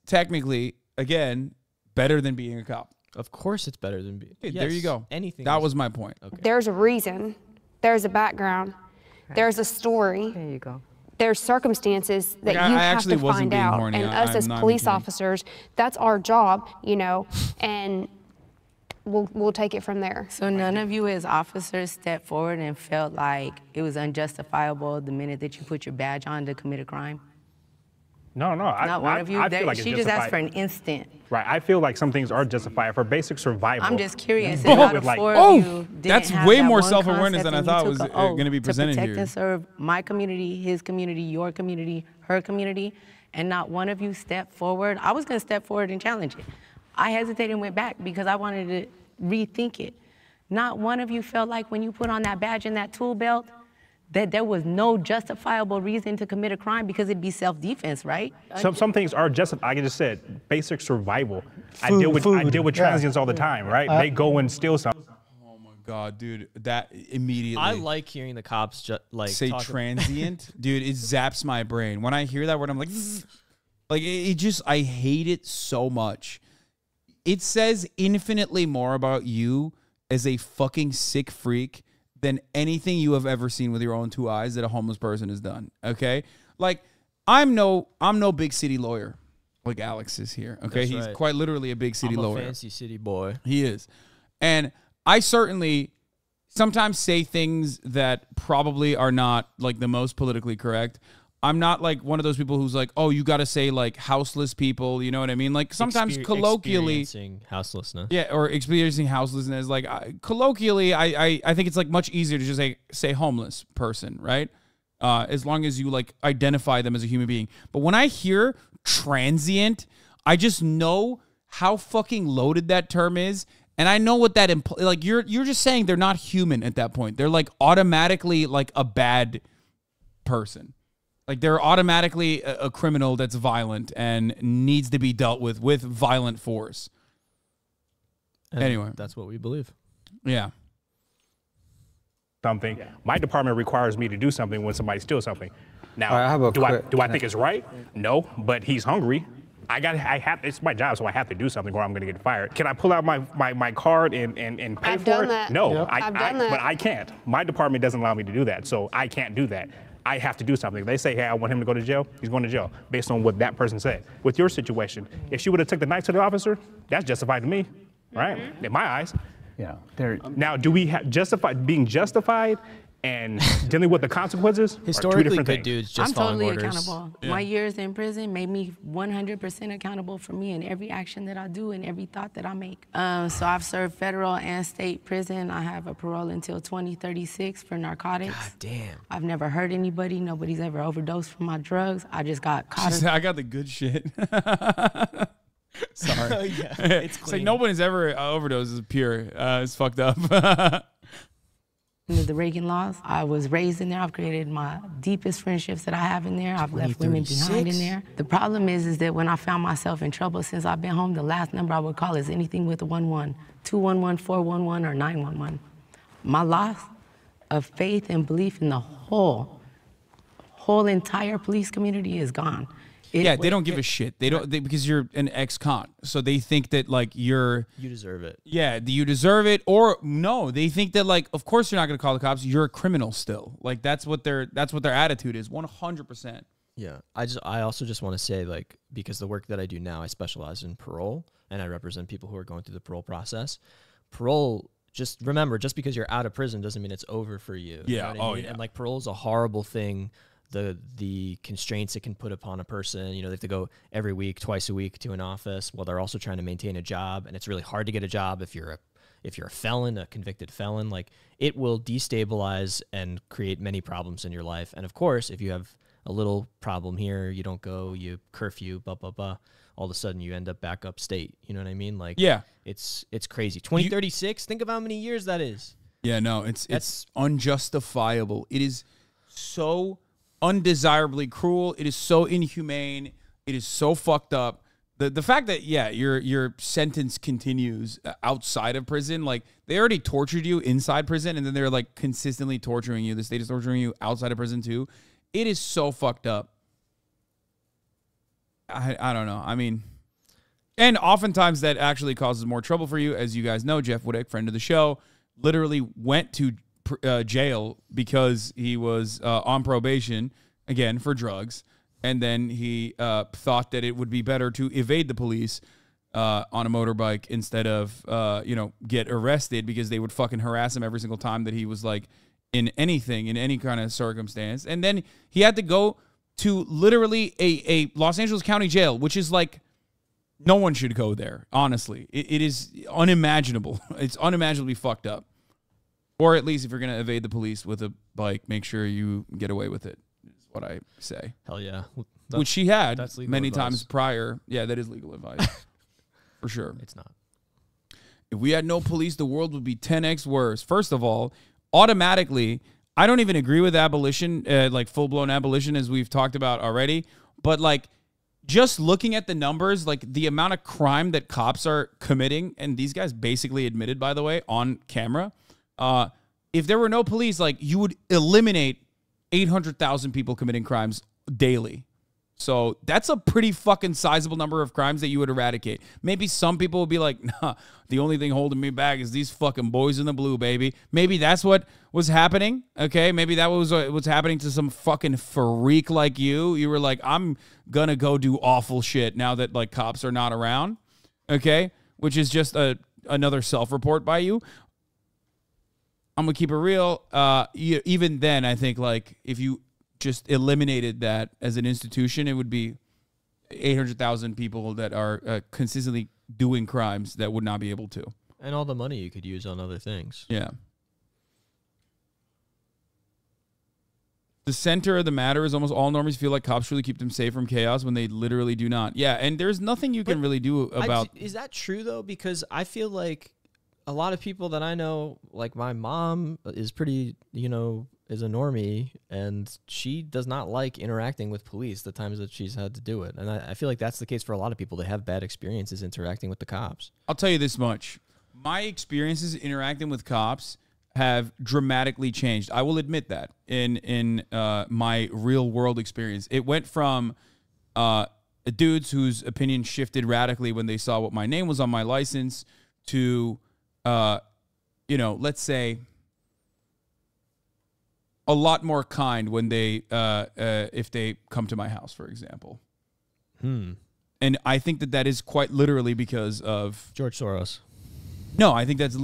technically, again, better than being a cop. Of course it's better than being. Hey, Yes, there you go. Anything. That was my point. Okay. There's a reason. There's a background. There's a story. There you go. There's circumstances that Like, you I have actually to wasn't find being out. horny. And us I'm as not police even kidding. officers, that's our job, you know, and we'll take it from there. So none of you as officers stepped forward and felt like it was unjustifiable the minute that you put your badge on to commit a crime? No. Not one of you? I feel like She it's just asked justified. for an instant. Right. I feel like some things are justified for basic survival. I'm just curious. Deal If out with, of like, four oh, of you didn't that's have way that more one self-awareness concept than I and you thought took was an oath gonna be presented to protect here. and serve my community, his community, your community, her community, and not one of you stepped forward. I was going to step forward and challenge it. I hesitated and went back because I wanted to rethink it. Not one of you felt like when you put on that badge and that tool belt that there was no justifiable reason to commit a crime because it'd be self-defense, right? Some things are justified. Like I just said, basic survival. I deal with transients all the time, right? They go and steal something. Oh my God, dude, that immediately. I like hearing the cops say transient, dude. It zaps my brain when I hear that word. I'm like, zzz. Like it just. I hate it so much. It says infinitely more about you as a fucking sick freak than anything you have ever seen with your own two eyes that a homeless person has done. Okay, like I'm no big city lawyer like Alex is here. Okay, That's he's right. quite literally a big city I'm a lawyer. fancy city boy. He is, and I certainly sometimes say things that probably are not like the most politically correct. I'm not like one of those people who's like, oh, you got to say like houseless people. You know what I mean? Like sometimes colloquially, experiencing houselessness. yeah, or experiencing houselessness. Like colloquially, I think it's like much easier to just say homeless person, right? As long as you like identify them as a human being. But when I hear transient, I just know how fucking loaded that term is. And I know what that implies. Like you're just saying they're not human at that point. They're like automatically like a bad person. Like they're automatically a criminal that's violent and needs to be dealt with violent force. And anyway, that's what we believe. Yeah. Something. My department requires me to do something when somebody steals something. Now, I have a do I think it's right? No, but he's hungry. It's my job, so I have to do something or I'm going to get fired. Can I pull out my card and pay I've for done it? that. No, Yep. I've done that. But I can't. My department doesn't allow me to do that, so I can't do that. I have to do something. They say, hey, I want him to go to jail. He's going to jail based on what that person said. With your situation, if she would have took the knife to the officer, that's justified to me, right? In my eyes. Yeah. Now, do we have being justified and dealing with the consequences? Historically, good dudes just I'm following totally orders. accountable. Yeah. My years in prison made me 100% accountable for me in every action that I do and every thought that I make. So I've served federal and state prison. I have a parole until 2036 for narcotics. God damn. I've never hurt anybody. Nobody's ever overdosed from my drugs. I just got caught. She said, I got the good shit. Sorry. Yeah, It's like clean. nobody's ever overdosed is pure. It's fucked up. Under the Reagan laws, I was raised in there. I've created my deepest friendships that I have in there. I've left women behind in there. The problem is that when I found myself in trouble since I've been home, the last number I would call is anything with a 11, 211, 411, or 911. My loss of faith and belief in the whole entire police community is gone. Yeah, they don't give a shit. They don't because you're an ex-con, so they think that like you deserve it. Yeah, you deserve it, or no, they think that like, of course you're not going to call the cops. You're a criminal still. Like that's what their attitude is. 100%. Yeah, I also just want to say, like, because the work that I do now, I specialize in parole and I represent people who are going through the parole process. Parole, just remember, just because you're out of prison doesn't mean it's over for you. Yeah. You know what I mean? Yeah. And like parole is a horrible thing. The constraints it can put upon a person, you know, they have to go every week, twice a week to an office while they're also trying to maintain a job. And it's really hard to get a job if you're a felon, a convicted felon. Like it will destabilize and create many problems in your life. And of course, if you have a little problem here, you don't go, you curfew, blah, blah, blah. All of a sudden you end up back upstate. You know what I mean? Like, yeah, it's crazy. 2036, think of how many years that is. Yeah, no, it's unjustifiable. It is so undesirably cruel. It is so inhumane. It is so fucked up. The fact that your sentence continues outside of prison, like they already tortured you inside prison, and then they're like consistently torturing you. The state is torturing you outside of prison too. It is so fucked up. I don't know. I mean, And oftentimes that actually causes more trouble for you. As you guys know, Jeff Woodek, friend of the show, literally went to jail because he was on probation, again, for drugs. And then he thought that it would be better to evade the police on a motorbike instead of, get arrested because they would fucking harass him every single time that he was like in anything, in any kind of circumstance. And then he had to go to literally a Los Angeles County jail, which is like, no one should go there, honestly. It is unimaginable. It's unimaginably fucked up. Or at least if you're going to evade the police with a bike, make sure you get away with it, is what I say. Hell yeah. Which she had many advice. times prior. Yeah, that is legal advice. For sure. It's not. If we had no police, the world would be 10x worse. First of all, automatically, I don't even agree with abolition, like full-blown abolition, as we've talked about already. But, like, just looking at the numbers, like, the amount of crime that cops are committing, and these guys basically admitted, by the way, on camera, if there were no police, like, you would eliminate 800,000 people committing crimes daily. So that's a pretty fucking sizable number of crimes that you would eradicate. Maybe some people would be like, nah, the only thing holding me back is these fucking boys in the blue, baby. Maybe that's what was happening, okay? Maybe that was what's happening to some fucking freak like you. You were like, I'm gonna go do awful shit now that, like, cops are not around, okay? Which is just another self-report by you. I'm gonna keep it real. Even then, I think, like, if you just eliminated that as an institution, it would be 800,000 people that are consistently doing crimes that would not be able to. And all the money you could use on other things. Yeah. The center of the matter is almost all normies feel like cops really keep them safe from chaos when they literally do not. Yeah, and there's nothing you can really do about... Is that true, though? Because I feel like a lot of people that I know, like my mom is pretty, is a normie, and she does not like interacting with police the times that she's had to do it. And I feel like that's the case for a lot of people. They have bad experiences interacting with the cops. I'll tell you this much. My experiences interacting with cops have dramatically changed. I will admit that in my real world experience. It went from dudes whose opinion shifted radically when they saw what my name was on my license to, let's say, a lot more kind when they, if they come to my house, for example. And I think that is quite literally because of George Soros. No, I think that's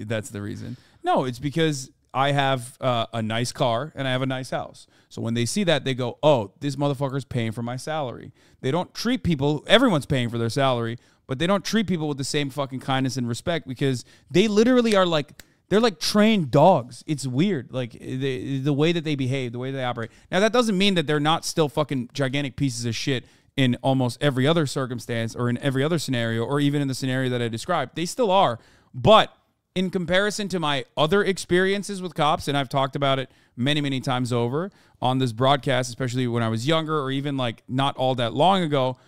that's the reason. No, it's because I have a nice car and I have a nice house. So when they see that, they go, "Oh, this motherfucker's paying for my salary." They don't treat people. Everyone's paying for their salary, but they don't treat people with the same fucking kindness and respect because they literally are like. They're like trained dogs. It's weird, like the way that they behave, the way they operate. Now, that doesn't mean that they're not still fucking gigantic pieces of shit in almost every other circumstance or in every other scenario or even in the scenario that I described. They still are. But in comparison to my other experiences with cops, and I've talked about it many, many times over on this broadcast, especially when I was younger or even like not all that long ago,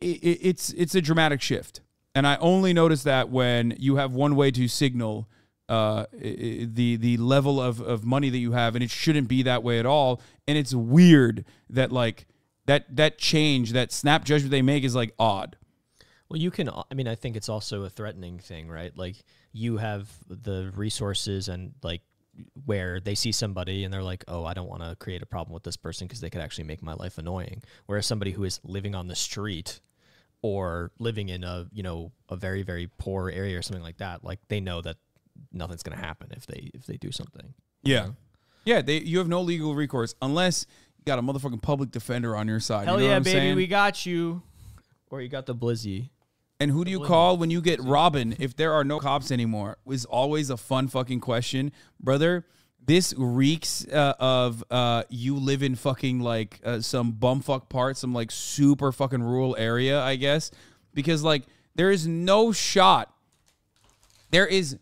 it's a dramatic shift. And I only notice that when you have one way to signal the level of money that you have, and it shouldn't be that way at all. And it's weird that like that change, that snap judgment they make is like odd. Well, I think it's also a threatening thing, right? Like you have the resources and like where they see somebody and they're like, oh, I don't want to create a problem with this person because they could actually make my life annoying. Whereas somebody who is living on the street or living in a very, very poor area or something like that, like they know that nothing's going to happen if they do something. Yeah. Yeah, you have no legal recourse unless you got a motherfucking public defender on your side. Hell you know yeah, what I'm baby, saying? we got you. Or you got the blizzy. And who do you call when you get robbing if there are no cops anymore? Is always a fun fucking question. Brother, this reeks of you live in fucking like some bumfuck part, some like super fucking rural area, I guess. Because like there is no shot. There's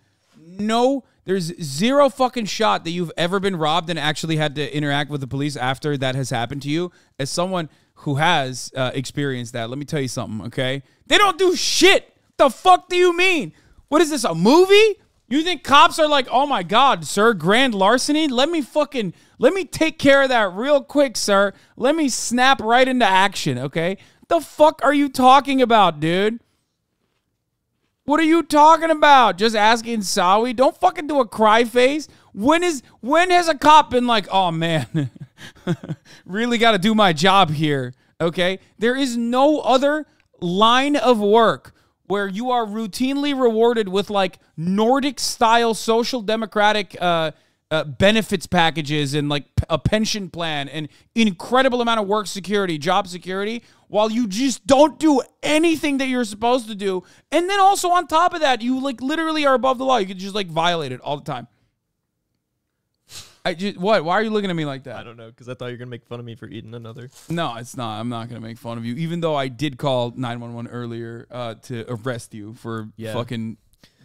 zero fucking shot that you've ever been robbed and actually had to interact with the police after that has happened to you. As someone who has experienced that, let me tell you something, okay? They don't do shit. The fuck do you mean? What is this, a movie? You think cops are like, oh my God, sir, grand larceny? Let me take care of that real quick, sir. Let me snap right into action, okay? The fuck are you talking about, dude? What are you talking about? Just asking Sawi? Don't fucking do a cry face. When has a cop been like, oh man, really got to do my job here? Okay? There is no other line of work where you are routinely rewarded with like Nordic style social democratic benefits packages and like a pension plan and incredible amount of work security, job security, while you just don't do anything that you're supposed to do. And then also on top of that, you like literally are above the law. You can just like violate it all the time. What? Why are you looking at me like that? I don't know, because I thought you were going to make fun of me for eating another. No, it's not. I'm not going to make fun of you, even though I did call 911 earlier to arrest you for fucking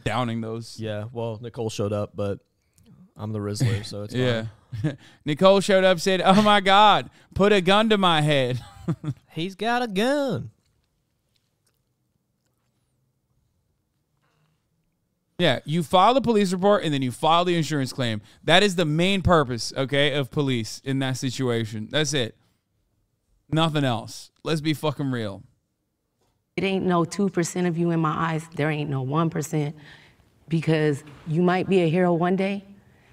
downing those. Yeah, well, Nicole showed up, but I'm the Rizzler, so it's fine. Nicole showed up, said, oh my God, put a gun to my head. He's got a gun. Yeah, you file the police report and then you file the insurance claim. That is the main purpose, okay, of police in that situation. That's it. Nothing else. Let's be fucking real. It ain't no 2% of you in my eyes. There ain't no 1%, because you might be a hero one day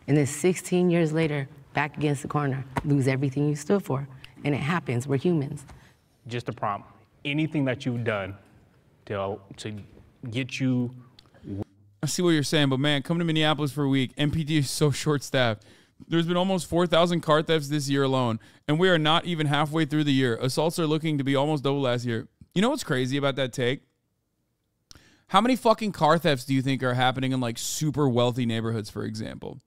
and then 16 years later, back against the corner, lose everything you stood for. And it happens. We're humans. Just a prompt. Anything that you've done to get you. I see what you're saying, but man, come to Minneapolis for a week. MPD is so short-staffed. There's been almost 4,000 car thefts this year alone, and we are not even halfway through the year. Assaults are looking to be almost double last year. You know what's crazy about that take? How many fucking car thefts do you think are happening in like super wealthy neighborhoods, for example?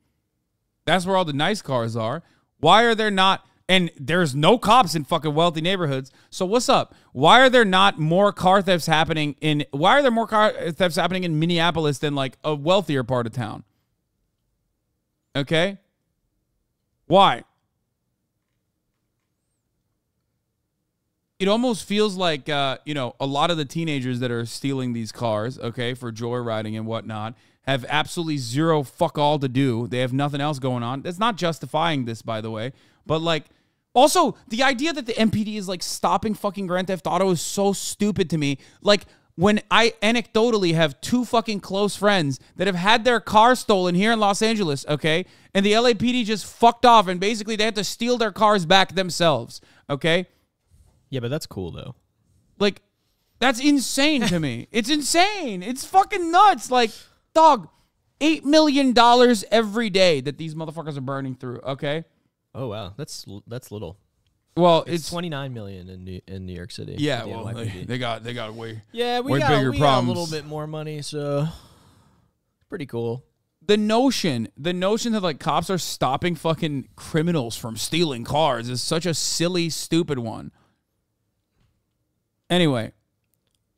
That's where all the nice cars are. Why are there not? And there's no cops in fucking wealthy neighborhoods. So what's up? Why are there not more car thefts happening in? Why are there more car thefts happening in Minneapolis than like a wealthier part of town? Okay. Why? It almost feels like, a lot of the teenagers that are stealing these cars, okay, for joyriding and whatnot, have absolutely zero fuck all to do. They have nothing else going on. That's not justifying this, by the way. But, like, also, the idea that the MPD is, like, stopping fucking Grand Theft Auto is so stupid to me. Like, when I anecdotally have two fucking close friends that have had their car stolen here in Los Angeles, okay, and the LAPD just fucked off, and basically they had to steal their cars back themselves, okay? Yeah, but that's cool, though. Like, that's insane to me. It's insane. It's fucking nuts. Like, dog, $8 million every day that these motherfuckers are burning through, okay? Oh, wow. That's little. Well, it's 29 million in New York City. Yeah, well, they got way we got a problems. little bit more money, so pretty cool. The notion that like cops are stopping fucking criminals from stealing cars is such a silly, stupid one. Anyway,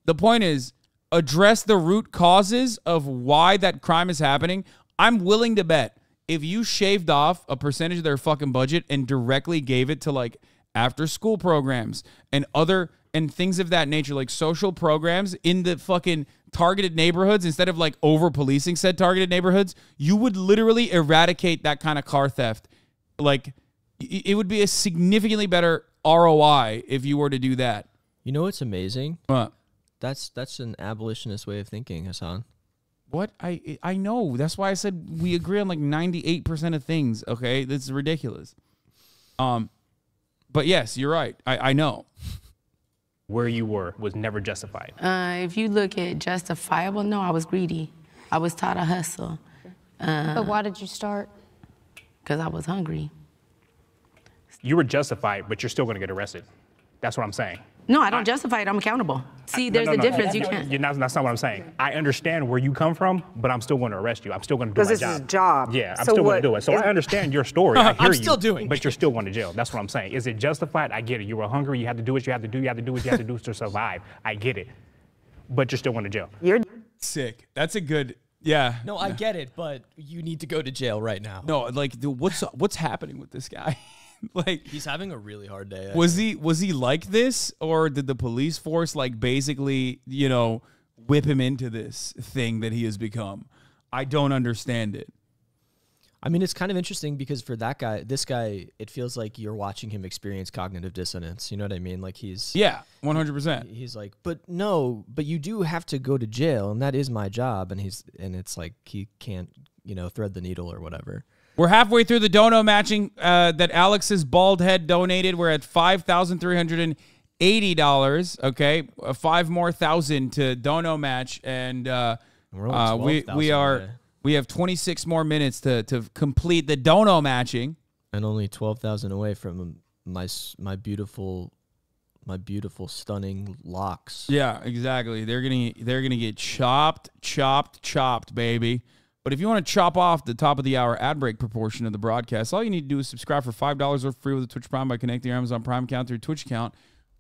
the point is, address the root causes of why that crime is happening. I'm willing to bet if you shaved off a percentage of their fucking budget and directly gave it to like after school programs and things of that nature, like social programs in the fucking targeted neighborhoods instead of like over policing said targeted neighborhoods, you would literally eradicate that kind of car theft. Like, it would be a significantly better ROI if you were to do that. You know what's amazing? What? That's an abolitionist way of thinking, Hasan. What? I know. That's why I said we agree on like 98% of things, okay? That's ridiculous. But yes, you're right. I know. Where you were was never justified. If you look at justifiable, no, I was greedy. I was taught to hustle. But why did you start? Because I was hungry. You were justified, but you're still going to get arrested. That's what I'm saying. No, I don't justify it. I'm accountable. See, there's a difference. You can't. That's not what I'm saying. I understand where you come from, but I'm still going to arrest you. I'm still going to do my job. Because this is a job. Yeah, I'm still going to do it. So I understand your story. I hear I'm you. still doing But you're still going to jail. That's what I'm saying. Is it justified? I get it. You were hungry. You had to do what you had to do. You had to do what you had to do to survive. I get it. But you're still going to jail. You're Sick. That's a good. Yeah. No, I get it, but you need to go to jail right now. No, like, dude, what's happening with this guy? Like, he's having a really hard day. Was he like this, or did the police force like basically, whip him into this thing that he has become? I don't understand it. I mean, it's kind of interesting because for that guy, this guy, it feels like you're watching him experience cognitive dissonance. You know what I mean? Like he's 100%. He's like, but you do have to go to jail, and that is my job. And it's like he can't, thread the needle or whatever. We're halfway through the dono matching that Alex's bald head donated. We're at $5,380. Okay, 5 more thousand to dono match, and we have 26 more minutes to complete the dono matching, and only 12,000 away from my beautiful, stunning locks. Yeah, exactly. They're gonna get chopped, baby. But if you want to chop off the top of the hour ad break proportion of the broadcast, all you need to do is subscribe for $5 or free with a Twitch Prime by connecting your Amazon Prime account to your Twitch account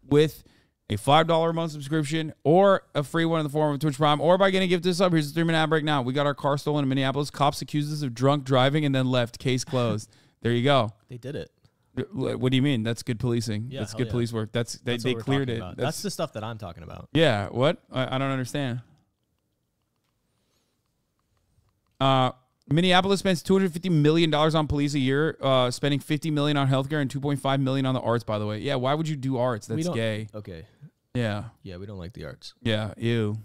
with a $5 a month subscription or a free one in the form of a Twitch Prime, or by getting a gift to the sub. Here's a 3-minute ad break now. We got our car stolen in Minneapolis. Cops accused us of drunk driving and then left. Case closed. There you go. They did it. What do you mean? That's good policing. Yeah, that's good police work. They cleared it. That's the stuff that I'm talking about. Yeah. What? I don't understand. Minneapolis spends $250 million on police a year, spending $50 million on healthcare and $2.5 million on the arts, by the way. Yeah, why would you do arts? That's gay. Okay. Yeah. Yeah, we don't like the arts. Yeah, ew.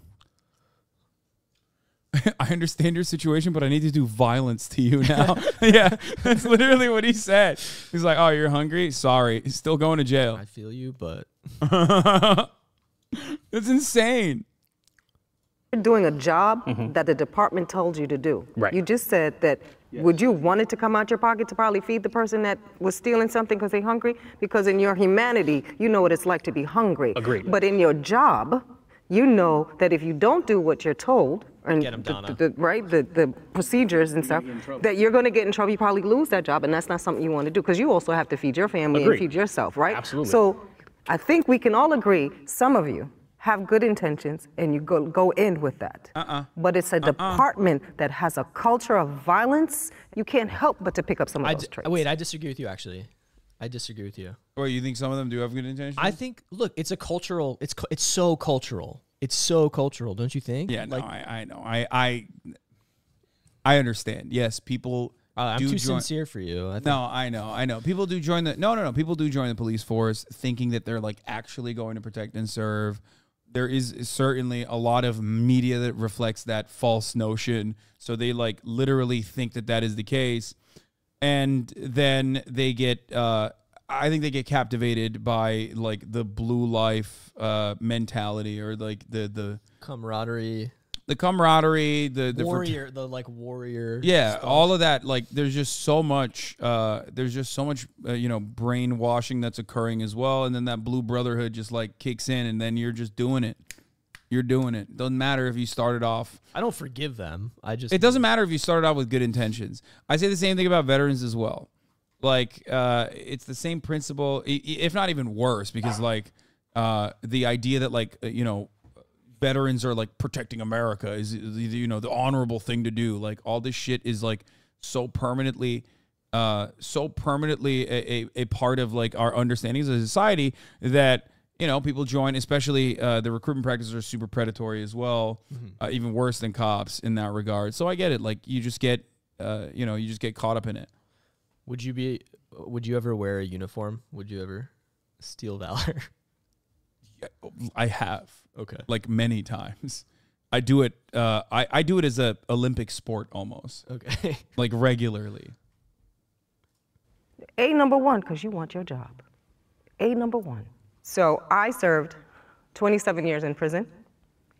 I understand your situation, but I need to do violence to you now. Yeah, that's literally what he said. He's like, oh, you're hungry? Sorry. He's still going to jail. I feel you, but... That's insane. You're doing a job that the department told you to do. Right. You just said that, would you want it to come out your pocket to probably feed the person that was stealing something because they're hungry? Because in your humanity, you know what it's like to be hungry. Agreed. But in your job, you know that if you don't do what you're told, and the procedures and stuff, that you're going to get in trouble. You probably lose that job, and that's not something you want to do because you also have to feed your family and feed yourself, right? Absolutely. So I think we can all agree, some of you have good intentions and you go in with that. But it's a department that has a culture of violence. You can't help but to pick up some of those traits. Wait, I disagree with you, actually. I disagree with you. Well, you think some of them do have good intentions? I think, look, it's a cultural, it's so cultural. It's so cultural, don't you think? Yeah, no, I know. I understand. Yes, people I'm too sincere for you. I know. People do join the, no. People do join the police force thinking that they're like actually going to protect and serve. There is certainly a lot of media that reflects that false notion. So they like literally think that that is the case. And then they get, I think they get captivated by like the blue life mentality or like the camaraderie. The camaraderie, the warrior, the like warrior. Yeah, stuff. all of that. Like, there's just so much. Brainwashing that's occurring as well, and then that blue brotherhood just like kicks in, and then you're just doing it. You're doing it. Doesn't matter if you started off. I don't forgive them. It doesn't matter if you started out with good intentions. I say the same thing about veterans as well. Like, it's the same principle, if not even worse, because like the idea that like veterans are like protecting America is the honorable thing to do. Like all this shit is like so permanently a part of like our understandings as a society that people join. Especially the recruitment practices are super predatory as well, even worse than cops in that regard. So I get it. Like you just get caught up in it. Would you ever wear a uniform? Would you ever steal valor? I have. Okay. Like many times. I do it I do it as a Olympic sport almost. Okay. Like regularly. Number one, because you want your job. Number one. So I served 27 years in prison,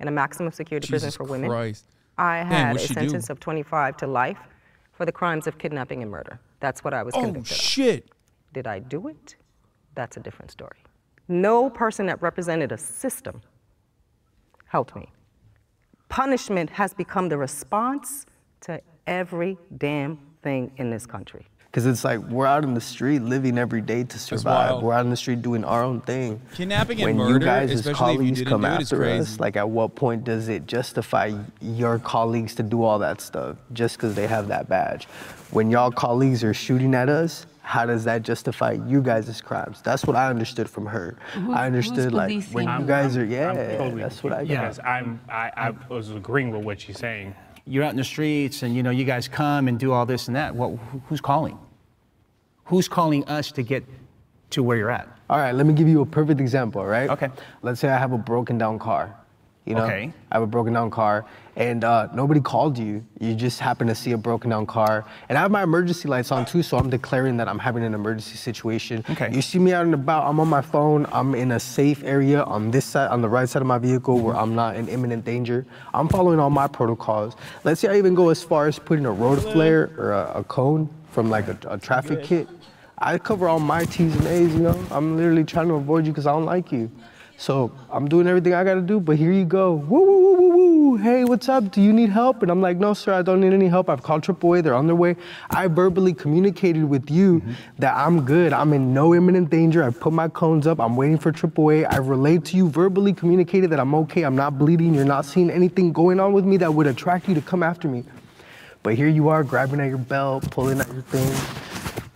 in a maximum security prison for women. Christ. I had a sentence of 25 to life for the crimes of kidnapping and murder. That's what I was convicted of. Oh, shit. Did I do it? That's a different story. No person that represented a system helped me. Punishment has become the response to every damn thing in this country. Because it's like we're out in the street living every day to survive. We're out in the street doing our own thing. Kidnapping and when murder, you guys as especially if you colleagues didn't come do it, is after crazy. us, like at what point does it justify your colleagues to do all that stuff just because they have that badge? When y'all colleagues are shooting at us, how does that justify you guys' crimes? That's what I understood from her. I understood like when you guys are, I'm totally that's what I got. Yes, I was agreeing with what she's saying. you're out in the streets and, you know, you guys come and do all this and that. Well, who's calling? Who's calling us to get to where you're at? All right, let me give you a perfect example, right? Okay. Let's say I have a broken down car. You know, Okay. I have a broken down car, and nobody called you. You just happen to see a broken down car, and I have my emergency lights on too, so I'm declaring that I'm having an emergency situation. Okay. You see me out and about. I'm on my phone. I'm in a safe area on this side, on the right side of my vehicle, where I'm not in imminent danger. I'm following all my protocols. Let's say I even go as far as putting a road flare or a cone from like a traffic kit. I cover all my T's and A's. You know, I'm literally trying to avoid you because I don't like you. So I'm doing everything I gotta do, but here you go. Woo, woo, woo, woo, woo. Hey, what's up? Do you need help? And I'm like, no, sir, I don't need any help. I've called AAA, they're on their way. I verbally communicated with you that I'm good. I'm in no imminent danger. I've put my cones up. I'm waiting for AAA. I've relayed to you, verbally communicated that I'm okay. I'm not bleeding. You're not seeing anything going on with me that would attract you to come after me. But here you are, grabbing at your belt, pulling at your thing.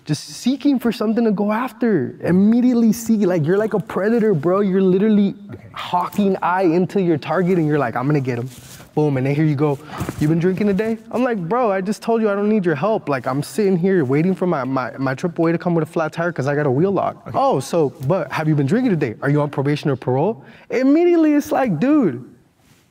Just seeking for something to go after. Immediately seeking, like you're like a predator, bro. You're literally hawking eye into your target and you're like, I'm gonna get him. Boom, and then here you go. You been drinking today? I'm like, bro, I just told you I don't need your help. Like I'm sitting here waiting for my AAA to come with a flat tire because I got a wheel lock. Okay. Oh, so, but have you been drinking today? Are you on probation or parole? Immediately it's like, dude,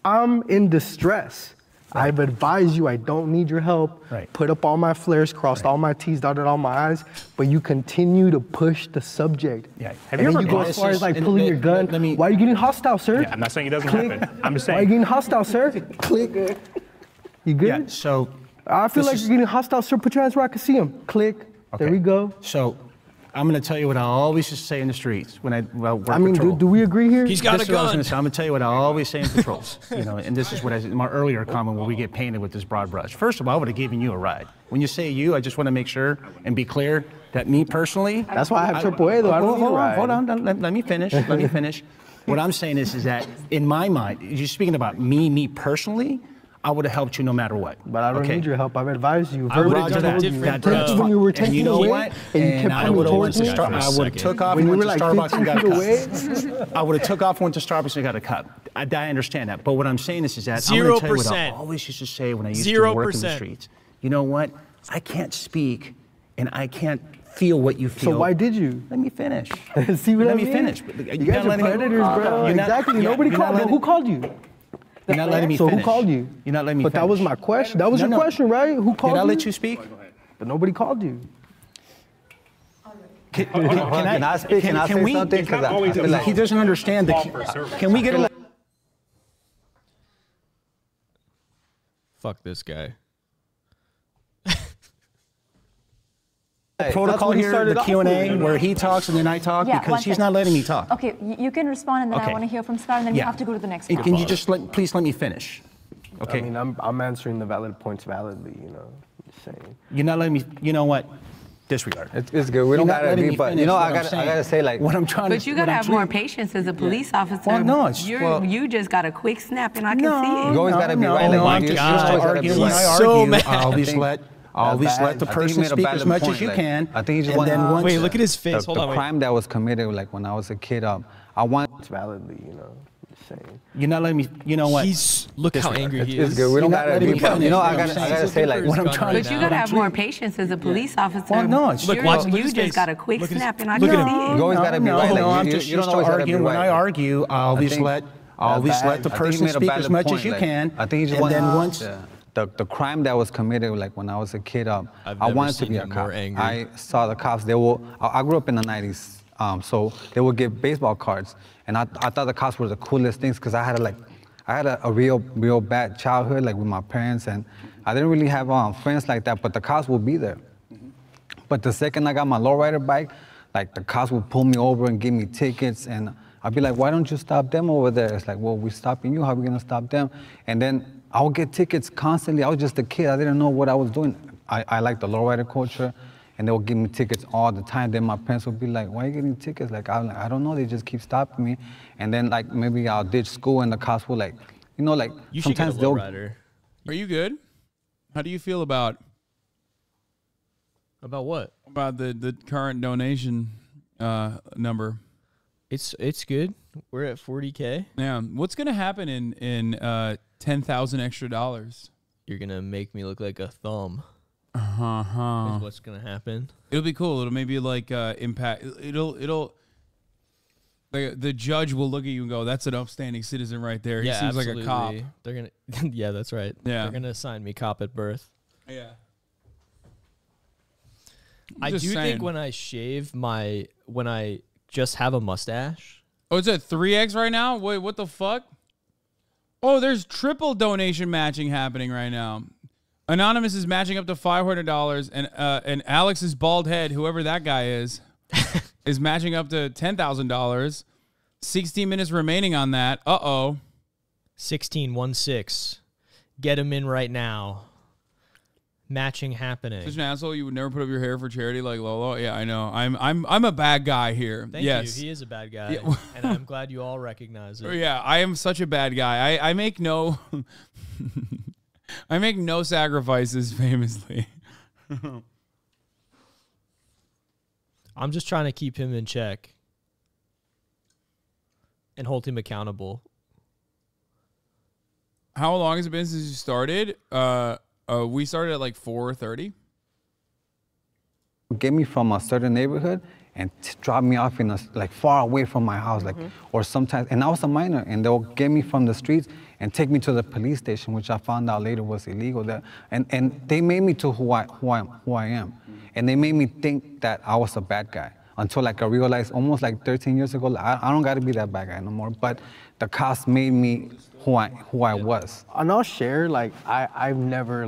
I'm in distress. Right. I've advised you I don't need your help. Right. Put up all my flares, crossed all my T's, dotted all my I's, but you continue to push the subject. Yeah. Have you ever go as far as like pulling your gun? Why are you getting hostile, sir? Yeah, I'm not saying it doesn't happen. I'm just saying. Why are you getting hostile, sir? Click. You good? Yeah, so. I feel like you're getting hostile, sir. Put your hands where I can see them. Click. Okay. There we go. So, I'm going to tell you what I always just say in the streets when I work I mean, patrol. do we agree here? He's got a gun. I'm going to tell you what I always say in patrols. You know, and this is what I said in my earlier comment where we get painted with this broad brush. First of all, I would have given you a ride. When you say you, I just want to make sure and be clear that me personally. That's why I have AAA though. I don't need a ride. Hold on. Let me finish. Let me finish. What I'm saying is that in my mind, you're speaking about me personally. I would have helped you no matter what. But I don't need your help. I've advised you. I would have done it different. When you were taking know away, what? and you kept coming towards me. I would have took off when and you went were to like Starbucks and got a 15 feet cup. I would have took off, went to Starbucks and got a cup. I understand that. But what I'm saying is that 0%. I'm going to tell you what I always used to say when I used to work in the streets. You know what? I can't speak and I can't feel what you feel. So why did you? Let me finish. See what I mean? Let me finish. You guys are predators, bro. Exactly. Nobody called you. Who called you? You're not letting me so finish. who called you? You're not letting me But finish. that was my question. That was your question, right? Who called you? Did I let you speak? But nobody called you. Can I speak? Can I say something? Because he doesn't understand the. Can we get a? Fuck this guy. Protocol here, the Q&A, where he talks and then I talk, because he's not letting me talk. Okay, you can respond and then I want to hear from Scott and then we have to go to the next one. Can you just please let me finish? Okay. I mean, I'm answering the valid points validly, you know. Just saying. You're not letting me. You know what? Disregard. It's good. We don't gotta agree, but you know, I gotta say like what I'm trying to. But you gotta have more patience as a police officer. Well, no, you just got a quick snap and I can see it. You always gotta be right. No, like, when I argue, I always let the person speak as much as you can. I think he just wanted. Wait, look at his face. Hold on. The crime that was committed, like when I was a kid, I want validly, you know. Saying. You're not letting me. You know what? Look how angry he is. It's good. We don't gotta agree, but you know, I gotta say like what I'm trying to. But you gotta have more patience as a police officer. Well, no, you just got a quick snap and I can see it. You always gotta be right. No, I'm like, just you don't always gotta be right. When I argue, I always let the person speak as much as you can. I think he just and then once. The crime that was committed, like when I was a kid, I wanted to be a cop. I saw the cops. I grew up in the 90s, so they would give baseball cards, and I thought the cops were the coolest things because I had a real bad childhood, like with my parents, and I didn't really have friends like that. But the cops would be there. But the second I got my lowrider bike, like the cops would pull me over and give me tickets, and I'd be like, "Why don't you stop them over there?" It's like, "Well, we're stopping you. How are we gonna stop them?" And then I would get tickets constantly. I was just a kid. I didn't know what I was doing. I like the lowrider culture, and they would give me tickets all the time. Then my parents would be like, "Why are you getting tickets?" Like, I'm like, I don't know. They just keep stopping me. And then like maybe I'll ditch school, and the cops will like, you know, like you sometimes they'll. Are you good? How do you feel about what? About the current donation number? It's good. We're at $40K. Yeah. What's gonna happen in $10,000 extra dollars? You're gonna make me look like a thumb. Is what's gonna happen. It'll be cool. It'll maybe like impact. It'll. Like the judge will look at you and go, "That's an upstanding citizen right there. He seems absolutely. like a cop." They're gonna. Yeah, that's right. Yeah. They're gonna assign me cop at birth. Yeah. I do think when I shave when I just have a mustache. Oh, it's at 3x right now? Wait, what the fuck? Oh, there's triple donation matching happening right now. Anonymous is matching up to $500, and Alex's bald head, whoever that guy is, is matching up to $10,000. 16 minutes remaining on that. 1616. Get him in right now. Matching happening. Such an asshole. You would never put up your hair for charity like Lolo. Yeah, I know. I'm a bad guy here. Thank yes. you. He is a bad guy, and I'm glad you all recognize it. Yeah, I am such a bad guy. I make no I make no sacrifices famously. I'm just trying to keep him in check and hold him accountable. How long has it been since you started? We started at like 4:30. Get me from a certain neighborhood and drop me off in a, like far away from my house, like, or sometimes, and I was a minor, and they'll get me from the streets and take me to the police station, which I found out later was illegal. That, and they made me to who I am, and they made me think that I was a bad guy until like I realized almost like 13 years ago, I don't got to be that bad guy no more. But the cops made me who I was. And I'll share, like, I've never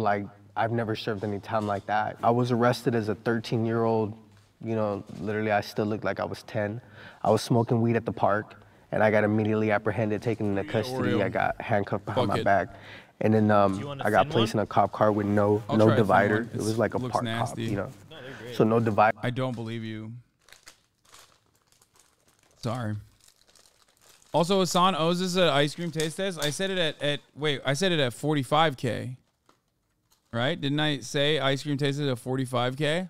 served any time like that. I was arrested as a 13-year-old, you know, literally I still looked like I was 10. I was smoking weed at the park, and I got immediately apprehended, taken into custody. I got handcuffed behind my back. And then I got placed in a cop car with no divider. It was like a park cop, you know. So no divider. I don't believe you. Sorry. Also, Hasan owes us an ice cream taste test. I said it at 45K. Right? Didn't I say ice cream taste test at 45K?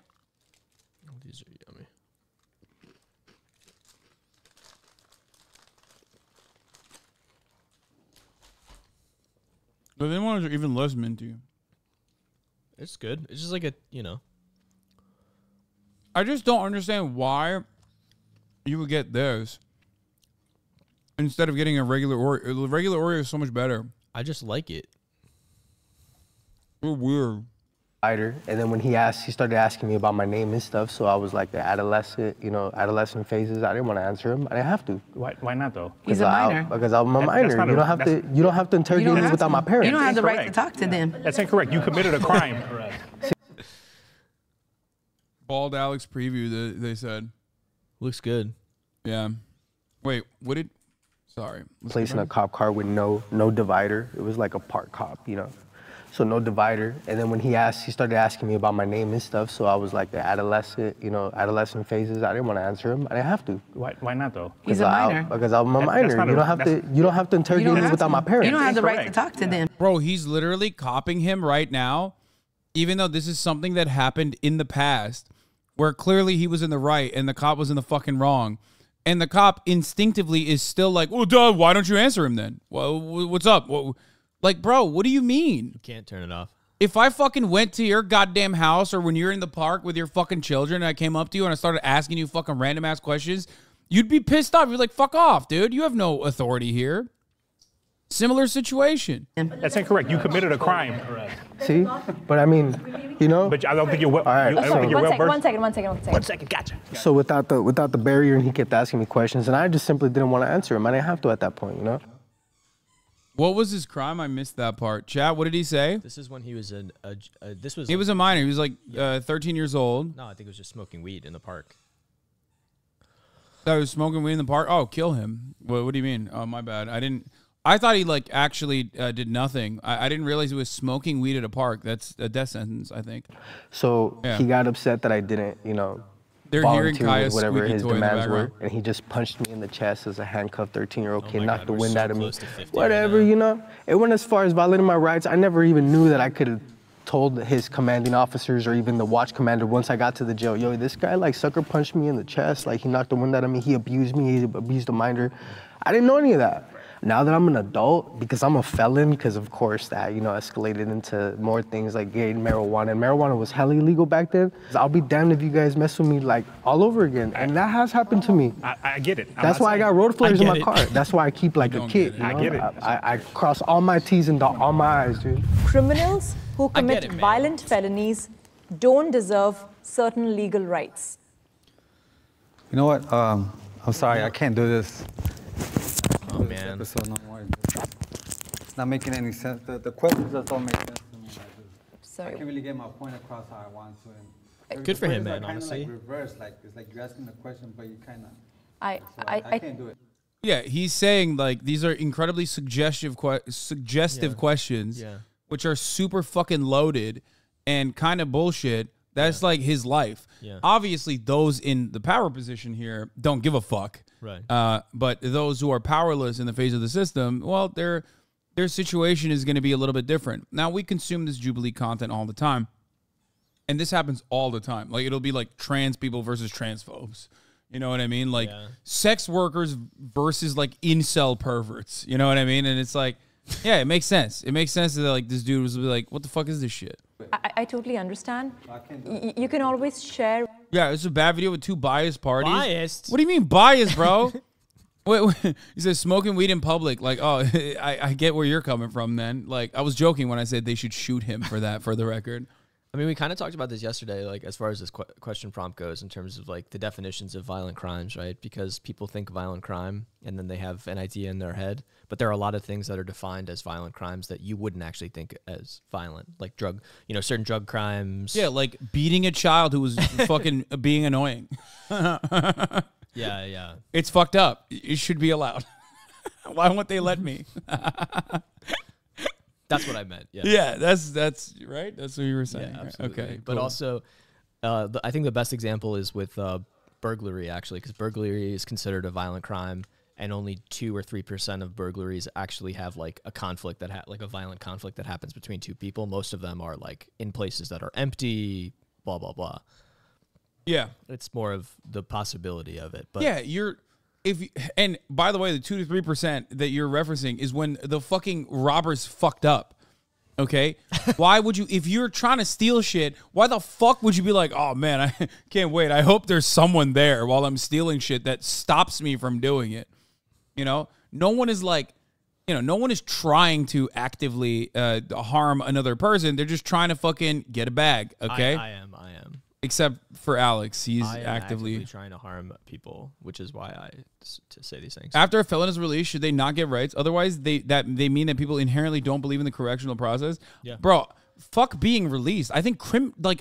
Oh, these are yummy. But then ones are even less minty. It's good. It's just like a, you know. I just don't understand why you would get this instead of getting a regular Oreo. The regular Oreo is so much better. I just like it. You're weird. And then when he started asking me about my name and stuff, so I was like the adolescent phases. I didn't want to answer him. I didn't have to. Why not though? He's a minor. Because I'm a minor. You don't have to interrogate me without my parents. You don't have the right to talk to them. That's incorrect. You committed a crime. Bald Alex preview, they said. Looks good. Yeah. Wait, what did... Sorry. Placed in a cop car with no divider. It was like a park cop, you know. So no divider. And then when he started asking me about my name and stuff, so I was like the adolescent phases. I didn't want to answer him. I didn't have to. Why not though? He's a minor. Because I'm a minor. You don't have to interrogate me without my parents. You don't have the right to talk to them. Bro, he's literally copying him right now, even though this is something that happened in the past, where clearly he was in the right and the cop was in the fucking wrong. And the cop instinctively is still like, "Oh, duh, why don't you answer him then? Well, what's up?" Like, bro, what do you mean? You can't turn it off. If I fucking went to your goddamn house or when you're in the park with your fucking children and I came up to you and I started asking you fucking random ass questions, you'd be pissed off. You're like, fuck off, dude. You have no authority here. Similar situation. That's incorrect. You committed a crime. See? But I mean, you know. But I don't think you're well. All right. One second. Gotcha. So without the barrier, and he kept asking me questions, and I just simply didn't want to answer him. I didn't have to at that point, you know. What was his crime? I missed that part. Chat, what did he say? This is when he was He was a minor. He was like 13 years old. No, I think it was just smoking weed in the park. I was smoking weed in the park? Oh, kill him. What do you mean? Oh, my bad. I thought he like actually did nothing. I didn't realize he was smoking weed at a park. That's a death sentence, I think. So he got upset that I didn't, you know, they're hearing Kaya's whatever his toy demands in the were, and he just punched me in the chest as a handcuffed 13-year-old kid, knocked the we're wind so out of me. close to 50 Whatever, right now. you know. It went as far as violating my rights. I never even knew that I could have told his commanding officers or even the watch commander once I got to the jail, yo, this guy like sucker punched me in the chest, like he knocked the wind out of me, he abused me, he abused a minor. I didn't know any of that. Now that I'm an adult, because I'm a felon, because of course that, you know, escalated into more things like getting marijuana, and marijuana was hella illegal back then. I'll be damned if you guys mess with me like all over again, and that has happened to me. I get it. That's why I got road flares in my car. That's why I keep like a kid. I get it. I cross all my T's and dot all my I's, dude. Criminals who commit violent felonies don't deserve certain legal rights. You know what? I'm sorry, I can't do this. Oh man. It's not making any sense. The questions just don't make sense to me. I can't really get my point across how I want to. And good for him, man. Kind Honestly. of like reverse. Like it's like you're asking the question, but you kind of. I can't do it. Yeah, he's saying like these are incredibly suggestive questions, which are super fucking loaded and kind of bullshit. That's like his life. Yeah. Obviously, those in the power position here don't give a fuck. Right. But those who are powerless in the face of the system, well, their situation is going to be a little bit different. Now, we consume this Jubilee content all the time, and this happens all the time. Like, it'll be like trans people versus transphobes. You know what I mean? Like, sex workers versus, like, incel perverts. You know what I mean? And it's like, yeah, it makes sense. It makes sense that, like, this dude was like, what the fuck is this shit? I totally understand. You can always share. Yeah, it's a bad video with two biased parties. Biased? What do you mean biased, bro? wait, he says smoking weed in public. Like, oh, I get where you're coming from, then. Like, I was joking when I said they should shoot him for that, for the record. I mean, we kind of talked about this yesterday, like as far as this question prompt goes in terms of like the definitions of violent crimes, right? Because people think violent crime and then they have an idea in their head, but there are a lot of things that are defined as violent crimes that you wouldn't actually think as violent, like certain drug crimes. Yeah, like beating a child who was fucking being annoying. Yeah. It's fucked up. It should be allowed. Why won't they let me? That's what I meant. Yeah. Yeah, that's right. That's what you were saying. Yeah, right? absolutely. Okay. But cool. also, I think the best example is with burglary, actually, because burglary is considered a violent crime, and only 2 or 3% of burglaries actually have like a conflict like a violent conflict that happens between two people. Most of them are like in places that are empty, blah blah blah. Yeah, it's more of the possibility of it. But yeah, and by the way, the 2 to 3% that you're referencing is when the fucking robbers fucked up. Okay, why would you, if you're trying to steal shit, why the fuck would you be like, oh man, I can't wait. I hope there's someone there while I'm stealing shit that stops me from doing it. You know, no one is like, no one is trying to actively harm another person. They're just trying to fucking get a bag. Okay, I am. Except for Alex, he's I am actively trying to harm people, which is why I say these things. After a felon is released, should they not get rights? Otherwise, they mean that people inherently don't believe in the correctional process. Yeah, bro, fuck being released. I think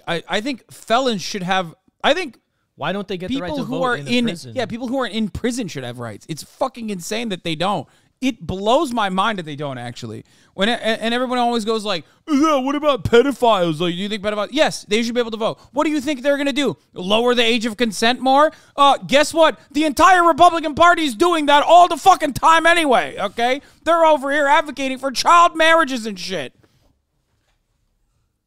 I think felons should have. I think why don't they get the right to people who vote are in prison? Yeah, people who are in prison should have rights. It's fucking insane that they don't. It blows my mind that they don't actually. And everyone always goes like, yeah, what about pedophiles? Like, do you think pedophiles? Yes, they should be able to vote. What do you think they're going to do? Lower the age of consent more? Guess what? The entire Republican Party is doing that all the fucking time anyway, okay? They're over here advocating for child marriages and shit.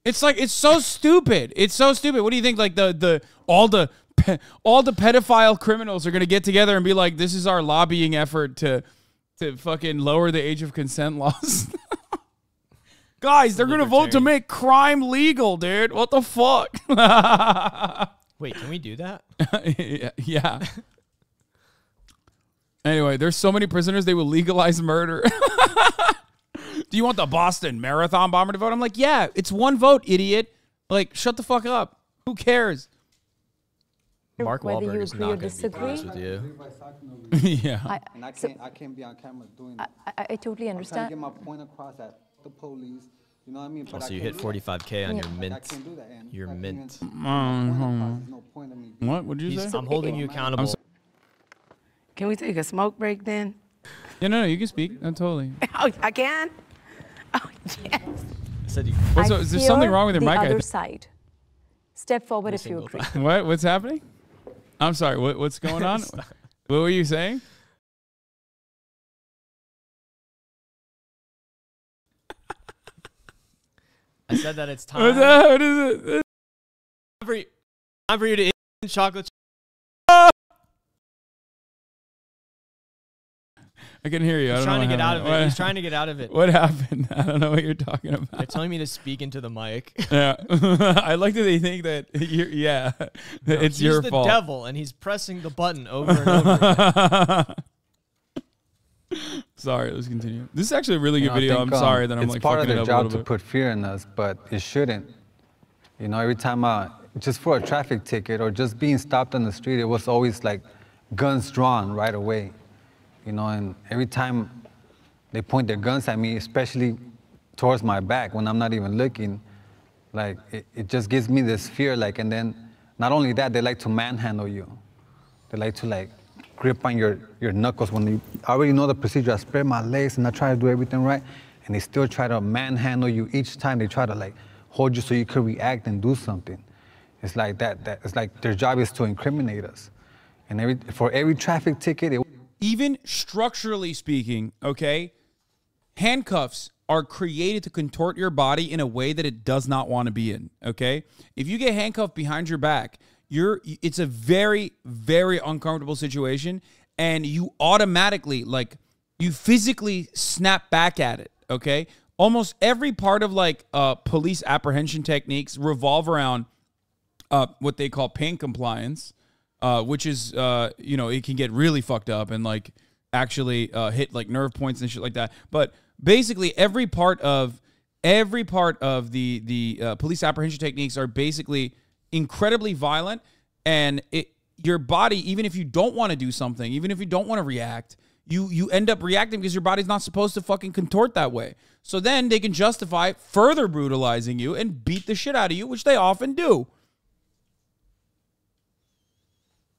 It's like, it's so stupid. It's so stupid. What do you think? Like all the pedophile criminals are going to get together and be like, this is our lobbying effort to fucking lower the age of consent laws. Guys, they're going to vote to make crime legal, dude. What the fuck? Wait, can we do that? Yeah. Anyway, there's so many prisoners, they will legalize murder. Do you want the Boston Marathon bomber to vote? I'm like, yeah, it's one vote, idiot. Like, shut the fuck up. Who cares? Mark Wahlberg is not going to be pleased with you. Yeah. I can't be on camera doing that. I totally understand. I'm trying to get my point across at the police. You know what I mean? But so you hit 45K on your mint. I can't do that. Your mint. What would you say? I'm holding you accountable. Can we take a smoke break then? Yeah, no, you can speak. Totally. Oh, I can? Oh, yes. Is there something wrong with your mic? The other side. Step forward if you agree. What? What's happening? I'm sorry. What's going on? What were you saying? I said that it's time. What is it? Time for you to eat chocolate. I can hear you. He's trying to get out of it. He's trying to get out of it. What happened? I don't know what you're talking about. They're telling me to speak into the mic. Yeah. I like that they think that it's your fault. He's the devil, and he's pressing the button over and over again. Sorry, let's continue. This is actually a really good video. I'm sorry that I'm like fucking it up a little bit. It's part of their job to put fear in us, but it shouldn't. You know, every time just for a traffic ticket or just being stopped on the street, it was always like guns drawn right away. You know, and every time they point their guns at me, especially towards my back when I'm not even looking, like it just gives me this fear. Like, and then not only that, they like to manhandle you. They like to like grip on your knuckles when they already know the procedure. I spread my legs and I try to do everything right, and they still try to manhandle you each time. They try to like hold you so you could react and do something. It's like that. It's like their job is to incriminate us. And for every traffic ticket, even structurally speaking, okay, handcuffs are created to contort your body in a way that it does not want to be in, okay? If you get handcuffed behind your back, it's a very, very uncomfortable situation, and you automatically, like, you physically snap back at it, okay? Almost every part of, like, police apprehension techniques revolve around what they call pain compliance, which is, it can get really fucked up and, like, actually hit, like, nerve points and shit like that. But basically, every part of the police apprehension techniques are basically incredibly violent, and your body, even if you don't want to do something, even if you don't want to react, you end up reacting because your body's not supposed to fucking contort that way. So then they can justify further brutalizing you and beat the shit out of you, which they often do.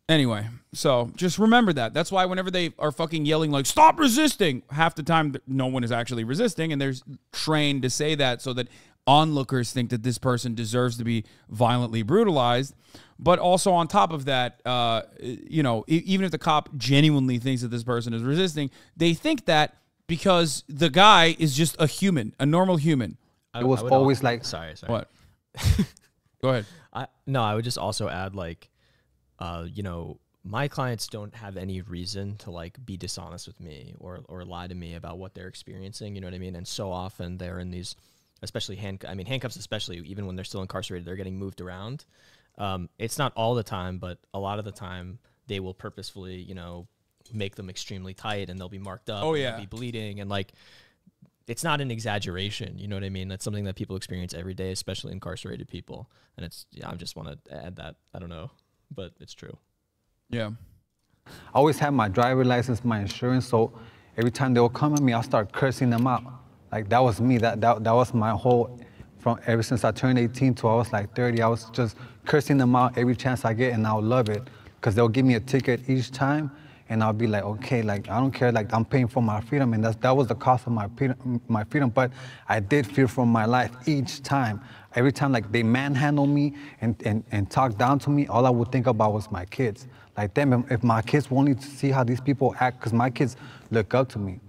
Anyway, so just remember that. That's why whenever they are fucking yelling like, stop resisting, half the time no one is actually resisting, and they're trained to say that so that onlookers think that this person deserves to be violently brutalized. But also on top of that, even if the cop genuinely thinks that this person is resisting, they think that because the guy is just a human, a normal human. It was always like... Sorry. What? Go ahead. I would just also add, like, my clients don't have any reason to like be dishonest with me or lie to me about what they're experiencing. You know what I mean? And so often they're in these, especially handcuffs, especially even when they're still incarcerated, they're getting moved around. It's not all the time, but a lot of the time they will purposefully, make them extremely tight, and they'll be marked up. Oh yeah, they'll be bleeding, and like, it's not an exaggeration. You know what I mean? That's something that people experience every day, especially incarcerated people. And I just want to add that. I don't know, but it's true. Yeah. I always had my driver license, my insurance, so every time they will come at me, I'll start cursing them out. Like, that was me. That was my whole, from ever since I turned 18 to I was like 30, I was just cursing them out every chance I get, and I'll love it because they'll give me a ticket each time, and I'll be like, okay, like, I don't care, like, I'm paying for my freedom, and that was the cost of my freedom, but I did fear for my life each time. Every time, like, they manhandle me and talk down to me, all I would think about was my kids. Like, damn, if my kids won't need to see how these people act, because my kids look up to me.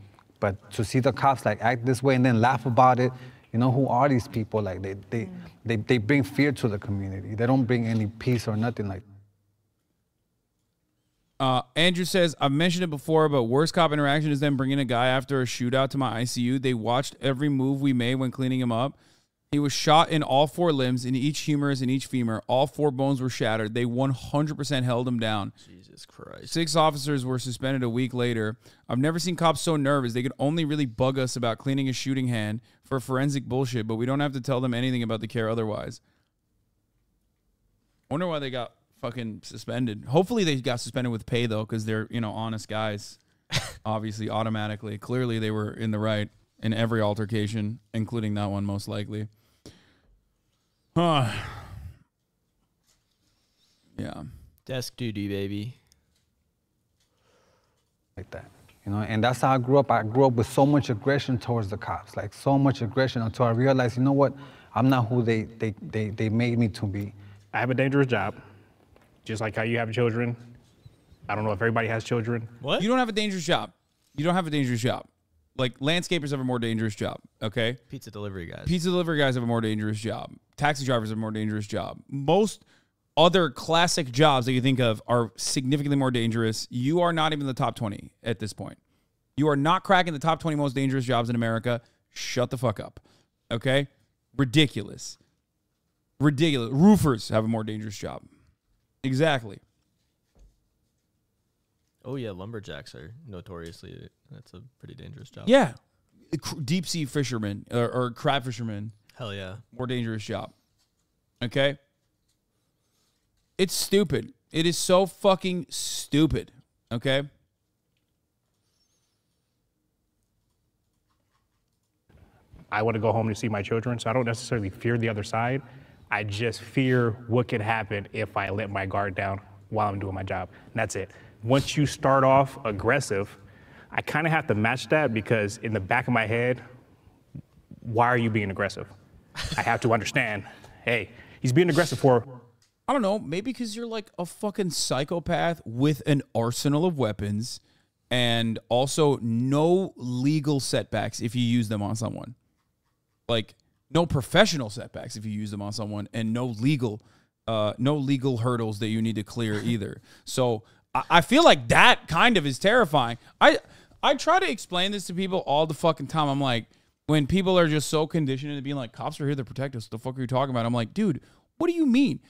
But to see the cops, like, act this way and then laugh about it, who are these people? Like, they bring fear to the community. They don't bring any peace or nothing like that. Andrew says, I've mentioned it before, but worst cop interaction is them bringing a guy after a shootout to my ICU. They watched every move we made when cleaning him up. He was shot in all 4 limbs, in each humerus and each femur. All 4 bones were shattered. They 100% held him down. Jesus Christ. 6 officers were suspended a week later. I've never seen cops so nervous. They could only really bug us about cleaning a shooting hand for forensic bullshit, but we don't have to tell them anything about the care otherwise. I wonder why they got fucking suspended. Hopefully they got suspended with pay, though, because they're, honest guys. Obviously, automatically. Clearly they were in the right in every altercation, including that one, most likely. Yeah. Desk duty, baby. Like that, and that's how I grew up. I grew up with so much aggression towards the cops, like so much aggression, until I realized, you know what, I'm not who they made me to be. I have a dangerous job, just like how you have children. I don't know if everybody has children. What? You don't have a dangerous job. You don't have a dangerous job. Like, landscapers have a more dangerous job, okay? Pizza delivery guys. Pizza delivery guys have a more dangerous job. Taxi drivers have a more dangerous job. Most other classic jobs that you think of are significantly more dangerous. You are not even in the top 20 at this point. You are not cracking the top 20 most dangerous jobs in America. Shut the fuck up. Okay? Ridiculous. Ridiculous. Roofers have a more dangerous job. Exactly. Oh, yeah, lumberjacks are notoriously, that's a pretty dangerous job. Yeah. Deep sea fishermen or crab fishermen. Hell yeah. More dangerous job. Okay? It's stupid. It is so fucking stupid. Okay? I want to go home to see my children, so I don't necessarily fear the other side. I just fear what could happen if I let my guard down while I'm doing my job. And that's it. Once you start off aggressive, I kind of have to match that because in the back of my head, why are you being aggressive? I have to understand, hey, he's being aggressive for... I don't know, maybe because you're like a fucking psychopath with an arsenal of weapons and also no legal setbacks if you use them on someone. Like, no professional setbacks if you use them on someone, and no legal hurdles that you need to clear either. So I feel like that kind of is terrifying. I try to explain this to people all the fucking time. I'm like, when people are just so conditioned into being like, cops are here to protect us, what the fuck are you talking about? I'm like, dude, what do you mean?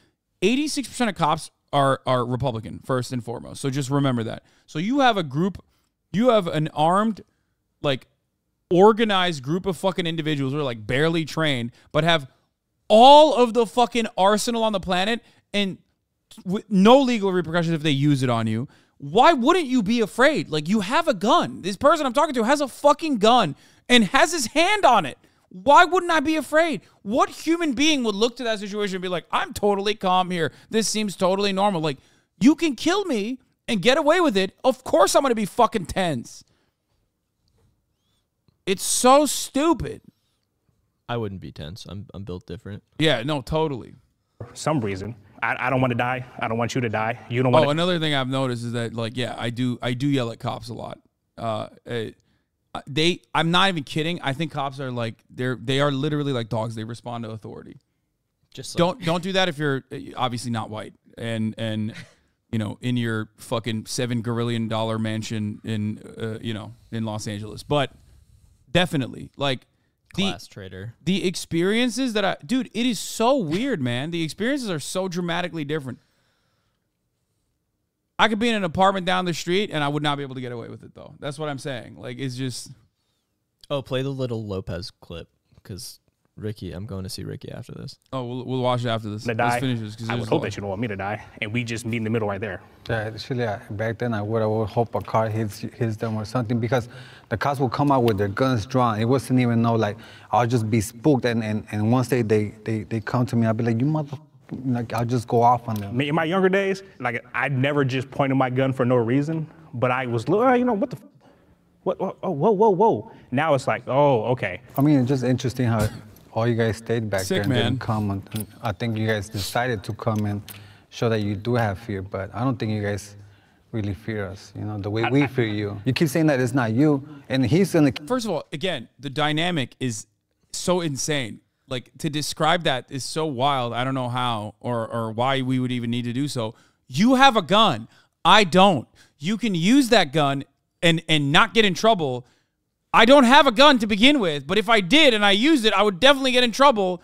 86% of cops are Republican, first and foremost. So just remember that. So you have a group, you have an armed, like, organized group of fucking individuals who are like barely trained, but have all of the fucking arsenal on the planet and with no legal repercussions if they use it on you. Why wouldn't you be afraid? Like, you have a gun. This person I'm talking to has a fucking gun and has his hand on it. Why wouldn't I be afraid? What human being would look to that situation and be like, I'm totally calm here. This seems totally normal. Like, you can kill me and get away with it. Of course I'm going to be fucking tense. It's so stupid. I wouldn't be tense. I'm built different. Yeah, no, totally. For some reason, I don't want to die. I don't want you to die. You don't want to... Another thing I've noticed is that, like, yeah, I do yell at cops a lot. I'm not even kidding. I think cops are like, they are literally like dogs. They respond to authority. Just like, don't do that if you're obviously not white and you know, in your fucking $7 gazillion mansion in Los Angeles. But definitely, like, class traitor. The experiences that dude, it is so weird, man. The experiences are so dramatically different. I could be in an apartment down the street and I would not be able to get away with it, though. That's what I'm saying. Like, it's just... Oh, play the little Lopez clip, because Ricky, I'm going to see Ricky after this. Oh, we'll watch it after this. Let's finish this. I would hope that you don't want me to die, and we just meet in the middle right there. Yeah, actually, back then I would hope a car hits them or something, because the cops will come out with their guns drawn. It wasn't even like, I'll just be spooked, and once they come to me, I'll be like, you motherfucker. Like, I'll just go off on them. In my younger days, like, I never just pointed my gun for no reason, but I was, what the, whoa. Now it's like, oh, okay. I mean, it's just interesting how all you guys stayed back there and man. didn't come. And I think you guys decided to come and show that you do have fear, but I don't think you guys really fear us, the way we fear you. You keep saying that it's not you, and he's gonna... First of all, again, the dynamic is so insane. Like, to describe that is so wild. I don't know how or why we would even need to do so. You have a gun. I don't. You can use that gun and not get in trouble. I don't have a gun to begin with, but if I did and I used it, I would definitely get in trouble.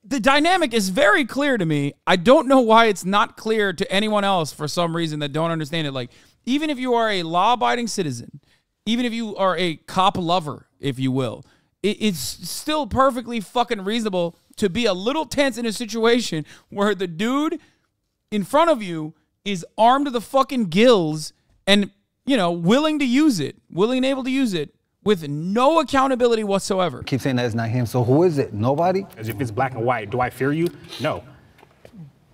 The dynamic is very clear to me. I don't know why it's not clear to anyone else for some reason that don't understand it. Like, even if you are a law-abiding citizen, even if you are a cop lover, if you will, it's still perfectly fucking reasonable to be a little tense in a situation where the dude in front of you is armed to the fucking gills and, willing to use it, willing and able to use it with no accountability whatsoever. Keep saying that it's not him, so who is it? Nobody? As if it's black and white. Do I fear you? No.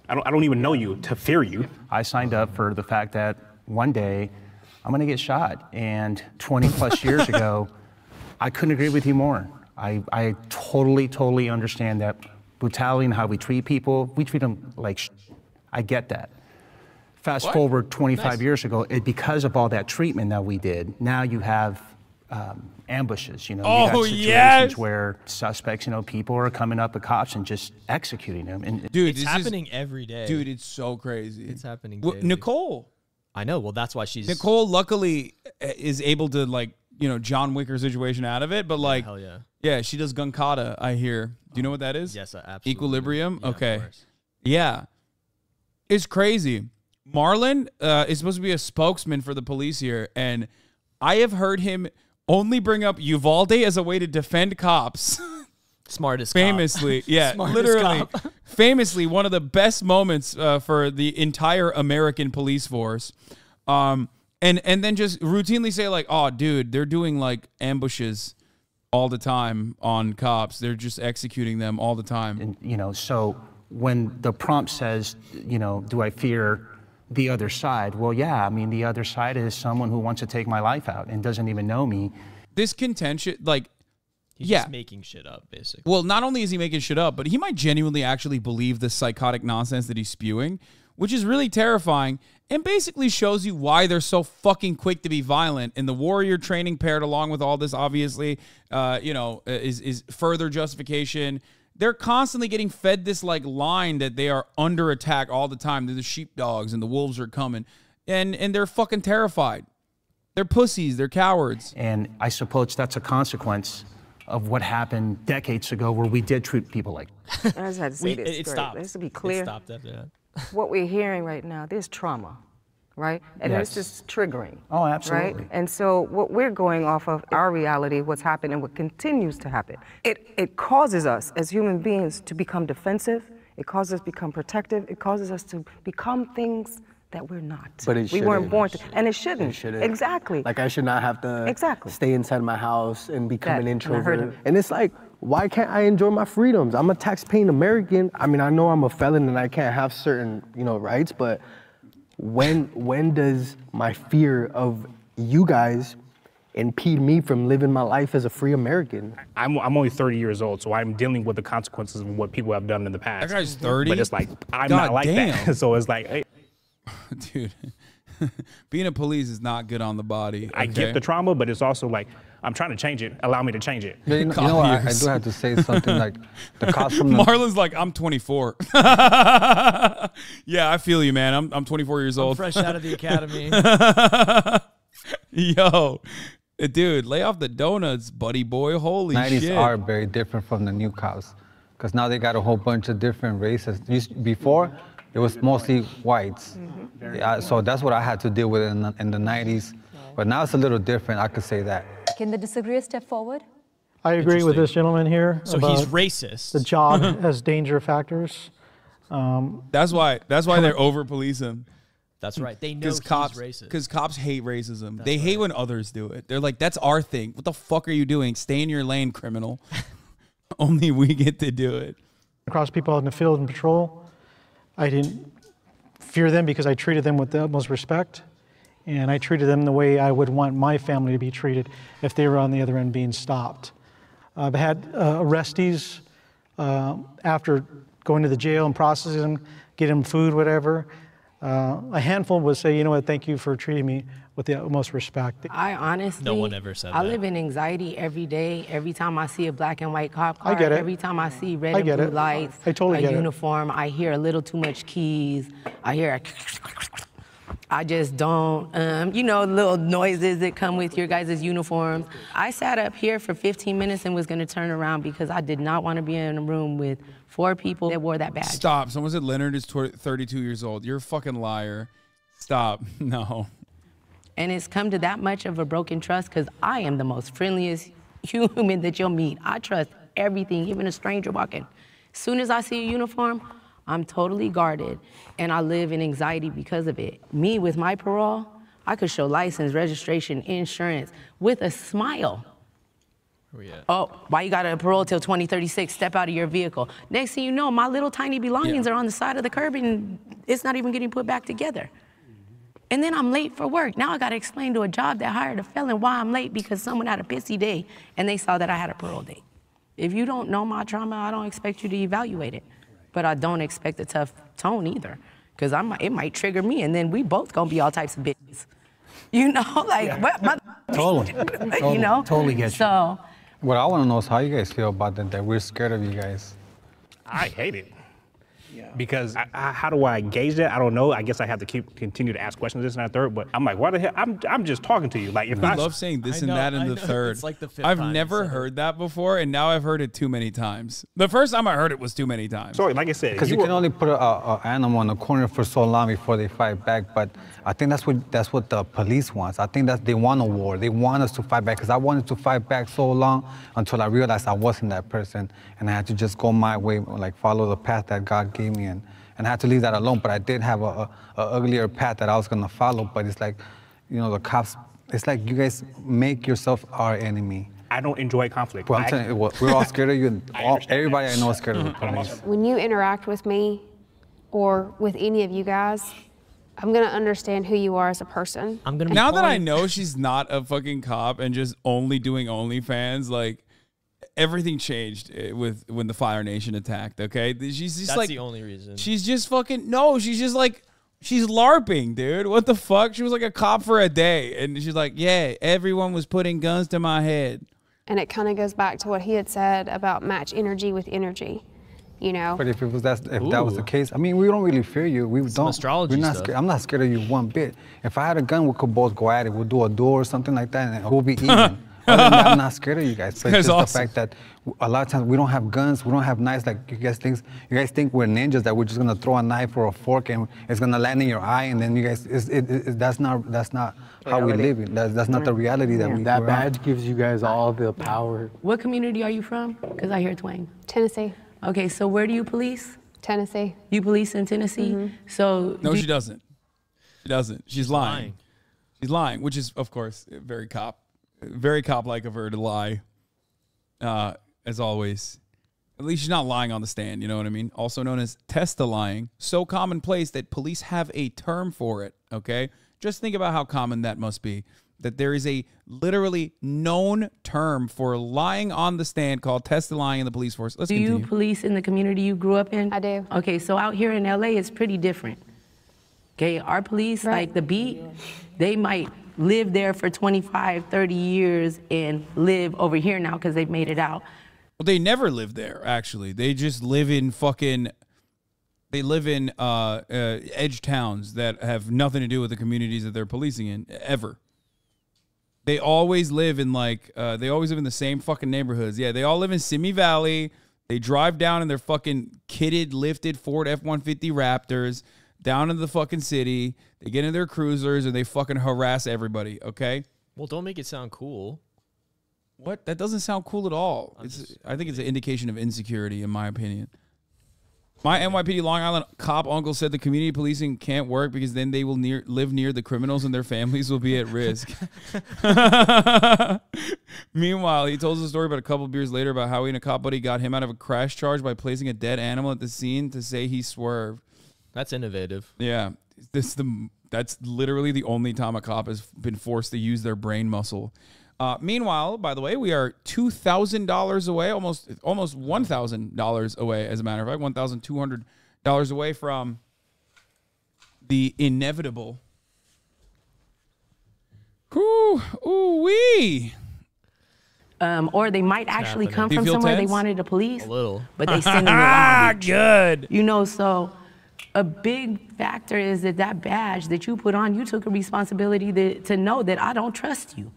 I don't even know you to fear you. I signed up for the fact that one day I'm gonna get shot, and 20 plus years ago, I couldn't agree with you more. I totally understand that brutality and how we treat people. We treat them like I get that. Fast forward 25 years ago, because of all that treatment that we did, now you have ambushes, you got situations where suspects, people are coming up at cops and just executing them. And dude, it's happening every day. Dude, it's so crazy. It's happening daily. Nicole. I know. Well, that's why she's... Nicole, luckily, is able to, like, John Wicker situation out of it, but like, hell yeah. Yeah, she does gun kata, I hear. Do you know what that is? Yes, absolutely. Equilibrium? Yeah, okay. Yeah. It's crazy. Marlon is supposed to be a spokesman for the police here, and I have heard him only bring up Uvalde as a way to defend cops. Smartest famously, cop. Yeah, Smartest literally, cop. famously one of the best moments for the entire American police force. And then just routinely say like, oh, dude, they're doing like ambushes all the time on cops. They're just executing them all the time. And, so when the prompt says, do I fear the other side? Well, yeah, I mean, the other side is someone who wants to take my life out and doesn't even know me. This contention, like, He's just making shit up, basically. Well, not only is he making shit up, but he might genuinely actually believe the psychotic nonsense that he's spewing, which is really terrifying and basically shows you why they're so fucking quick to be violent. And the warrior training paired along with all this, obviously, is further justification. They're constantly getting fed this like line that they are under attack all the time. They're the sheepdogs and the wolves are coming, and they're fucking terrified. They're pussies. They're cowards. And I suppose that's a consequence of what happened decades ago, where we did treat people like. I just had to say this. It stopped. Let's be clear. It stopped after that. What we're hearing right now, there's trauma, right? And Yes. this is triggering. Oh, absolutely. Right? And so what we're going off of our reality, what's happened and what continues to happen, it causes us as human beings to become defensive. It causes us to become protective. It causes us to become things that we're not. But it we weren't shouldn't. born to, and it shouldn't. It shouldn't. Exactly. Like I should not have to Exactly. stay inside my house and become That- an and I heard introvert. it. And it's like, why can't I enjoy my freedoms? I'm a tax-paying American. I mean, I know I'm a felon and I can't have certain, rights, but when does my fear of you guys impede me from living my life as a free American? I'm only 30 years old, so I'm dealing with the consequences of what people have done in the past. That guy's 30? But it's like, I'm God not like damn. that. So it's like, hey, Dude, being a police is not good on the body. I get the trauma, but it's also like, I'm trying to change it. Allow me to change it. Yeah, you know what, I do have to say something like the cops from the Marlon's like, I'm 24. Yeah, I feel you, man. I'm 24 years old. Fresh out of the academy. Yo, dude, lay off the donuts, buddy boy. Holy 90s shit. are very different from the new cops, because now they got a whole bunch of different races. Before, it was mostly whites. Yeah, so that's what I had to deal with in the 90s. But now it's a little different, I could say that. Can the disagreeer step forward? I agree with this gentleman here. So about he's racist. The job has danger factors. That's why they're over policing. That's right. They know he's racist. Because cops hate racism. They hate when others do it. They're like, that's our thing. What the fuck are you doing? Stay in your lane, criminal. Only we get to do it. Across people out in the field and patrol, I didn't fear them because I treated them with the utmost respect. And I treated them the way I would want my family to be treated if they were on the other end being stopped. I've had arrestees after going to the jail and processing them, get them food, whatever. A handful would say, you know what, thank you for treating me with the utmost respect. I honestly, No one ever said I that. live in anxiety every day. Every time I see a black and white cop car, I get it. every time I see red I and get blue it. lights, I totally a get it. uniform, I hear a little too much keys. I hear I just don't, little noises that come with your guys' uniforms. I sat up here for 15 minutes and was gonna turn around because I did not wanna be in a room with 4 people that wore that badge. Stop. Someone said Leonard is 32 years old. You're a fucking liar. Stop. No. And it's come to that much of a broken trust because I am the most friendliest human that you'll meet. I trust everything, even a stranger walking. As soon as I see a uniform, I'm totally guarded, and I live in anxiety because of it. Me, with my parole, I could show license, registration, insurance with a smile. Where we at? Oh, why you got a parole till 2036? Step out of your vehicle. Next thing you know, my little tiny belongings are on the side of the curb, and it's not even getting put back together. And then I'm late for work. Now I gotta explain to a job that hired a felon why I'm late because someone had a pissy day, and they saw that I had a parole date. If you don't know my trauma, I don't expect you to evaluate it. But I don't expect a tough tone either, because it might trigger me, and then we both gonna be all types of bitches. Totally. Totally get you. So, What I want to know is how you guys feel about that we're scared of you guys. I hate it. Because how do I gauge that? I don't know. I guess I have to continue to ask questions this and that third. But I'm like, why the hell? I'm just talking to you. Like, if I love saying this and that in the third. It's like the fifth I've time never heard that before, and now I've heard it too many times. The first time I heard it was too many times. So, like I said, because you can only put an animal in the corner for so long before they fight back. But I think that's what the police wants. I think that they want a war. They want us to fight back. Because I wanted to fight back so long until I realized I wasn't that person, and I had to just go my way, like follow the path that God gave me, and I had to leave that alone. But I did have a uglier path that I was gonna follow. But it's like, you know, the cops. It's like you guys make yourself our enemy. I don't enjoy conflict. Well, I'm telling you, we're all scared of you. And everybody I know is scared of the police. When you interact with me or with any of you guys, I'm gonna understand who you are as a person. I'm gonna now that I know she's not a fucking cop and just only doing OnlyFans, like everything changed when the Fire Nation attacked. Okay, she's just That's like the only reason. She's just fucking she's just like. She's LARPing, dude. What the fuck? She was like a cop for a day. And she's like, yeah, everyone was putting guns to my head. And it kind of goes back to what he had said about match energy with energy, you know? But if that was the case, I mean, we don't really fear you. We don't. Astrology we're not stuff. scared. I'm not scared of you one bit. If I had a gun, we could both go at it. We'll do a duel or something like that, and we'll be even. Other than that, I'm not scared of you guys. But it's just awesome. the fact that a lot of times we don't have guns, we don't have knives like you guys think. You guys think we're ninjas, that we're just gonna throw a knife or a fork and it's gonna land in your eye, and then you guys, that's not how we live. That's not the reality that we. That badge gives you guys all the power. What community are you from? Because I hear twang. Tennessee. Okay, so where do you police? Tennessee. You police in Tennessee? Mm-hmm. So No, she doesn't. She doesn't. She's lying. She's lying, which is, of course, very cop-like of her to lie, as always. At least she's not lying on the stand, you know what I mean? Also known as testa-lying. So commonplace that police have a term for it, okay? Just think about how common that must be. That there is a literally known term for lying on the stand called testa-lying in the police force. Let's continue. Do you police in the community you grew up in? I do. Okay, so out here in LA, it's pretty different. Okay, our police, like the beat, they might live there for 25, 30 years and live over here now because they've made it out. Well, they never live there, actually. They just live in edge towns that have nothing to do with the communities that they're policing in, ever. They always live in the same fucking neighborhoods. Yeah, they all live in Simi Valley. They drive down in their fucking kitted, lifted Ford F-150 Raptors down into the fucking city. They get in their cruisers and they fucking harass everybody, okay? Well, don't make it sound cool. What? That doesn't sound cool at all. I think it's an indication of insecurity, in my opinion. My NYPD Long Island cop uncle said the community policing can't work because then they will live near the criminals and their families will be at risk. Meanwhile, he tells a story about a couple of beers later about how he and a cop buddy got him out of a crash charge by placing a dead animal at the scene to say he swerved. That's innovative. Yeah. That's literally the only time a cop has been forced to use their brain muscle. Meanwhile, by the way, we are $2,000 away, almost $1,000 away, as a matter of fact, $1,200 away from the inevitable. Ooh-wee. Or they might actually come from somewhere they wanted to police. A little. But they send them the wrong beach. Good. You know, so a big factor is that badge that you put on, you took a responsibility to know that I don't trust you.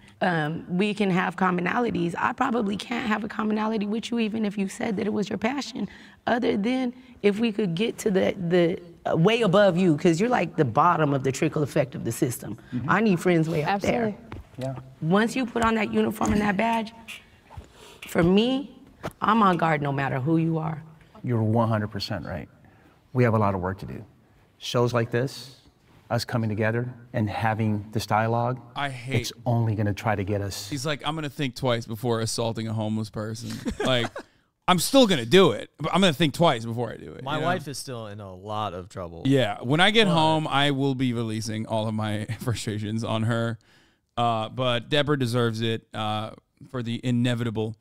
We can have commonalities. I probably can't have a commonality with you even if you said that it was your passion, other than if we could get to the way above you, because you're like the bottom of the trickle effect of the system. Mm-hmm. I need friends way up there. Yeah. Once you put on that uniform and that badge, for me, I'm on guard no matter who you are. You're 100% right. We have a lot of work to do. Shows like this, us coming together and having this dialogue, it's only gonna try to get us. He's like, I'm gonna think twice before assaulting a homeless person. Like, I'm still gonna do it, but I'm gonna think twice before I do it. My wife is still in a lot of trouble. Yeah, when I get home, I will be releasing all of my frustrations on her. But Deborah deserves it for the inevitable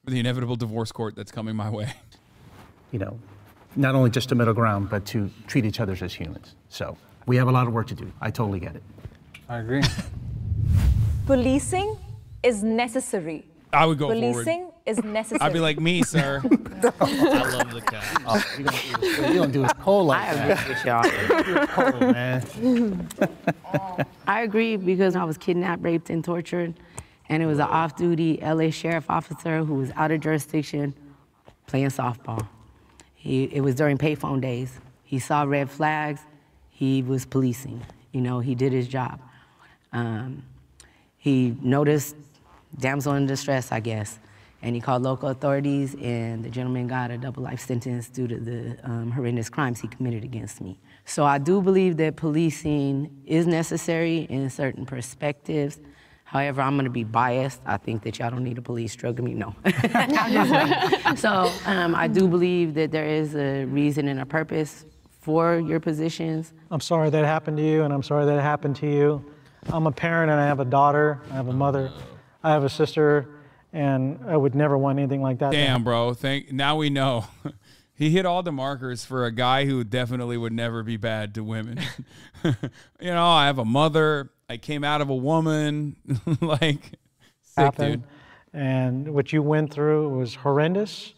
divorce court that's coming my way. You know, not only just a middle ground, but to treat each other as humans. So we have a lot of work to do. I totally get it. I agree. Policing is necessary. I would go Policing is necessary. I'd be like, me, sir. I love the cat. Oh, you don't do it cold like I that. agree with y'all. Cold, man. I agree because I was kidnapped, raped, and tortured, and it was an off-duty LA sheriff officer who was out of jurisdiction playing softball. It was during payphone days. He saw red flags. He was policing. You know, he did his job. He noticed damsel in distress, I guess, and he called local authorities, and the gentleman got a double life sentence due to the horrendous crimes he committed against me. So I do believe that policing is necessary in certain perspectives. However, I'm gonna be biased. I think that y'all don't need a police drug me, no. So I do believe that there is a reason and a purpose for your positions. I'm sorry that happened to you, and I'm sorry that it happened to you. I'm a parent, and I have a daughter, I have a mother, I have a sister, and I would never want anything like that. Damn, bro. Now we know. He hit all the markers for a guy who definitely would never be bad to women. You know, I have a mother. I came out of a woman. Like, sick, dude. And what you went through was horrendous,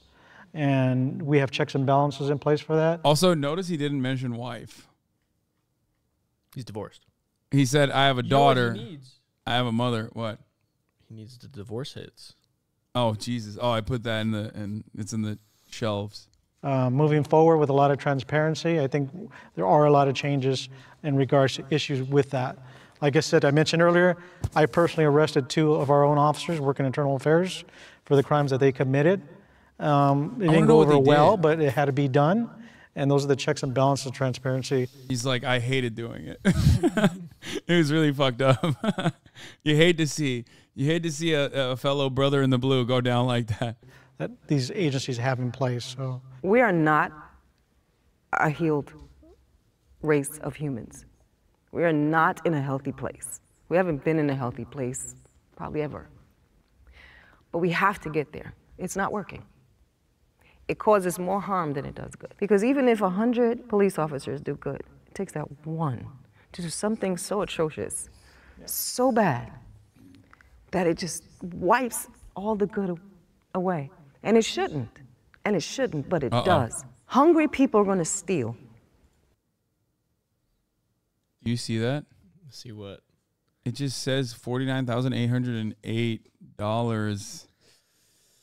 and we have checks and balances in place for that. Also, notice he didn't mention wife. He's divorced. He said, I have a daughter. I have a mother. What? He needs the divorce hits. Oh, Jesus. Oh, I put that and it's in the shelves. Moving forward with a lot of transparency, I think there are a lot of changes in regards to issues with that. Like I said, I mentioned earlier, I personally arrested 2 of our own officers working internal affairs for the crimes that they committed. It didn't go over well, but it had to be done. And those are the checks and balances of transparency. He's like, I hated doing it. It was really fucked up. You hate to see a fellow brother in the blue go down like that. That these agencies have in place. So We are not a healed race of humans. We are not in a healthy place. We haven't been in a healthy place probably ever. But we have to get there. It's not working. It causes more harm than it does good. Because even if 100 police officers do good, it takes that one to do something so atrocious, so bad, that it just wipes all the good away. And it shouldn't. And it shouldn't, but it does. Hungry people are going to steal. You see that? See what? It just says $49,808.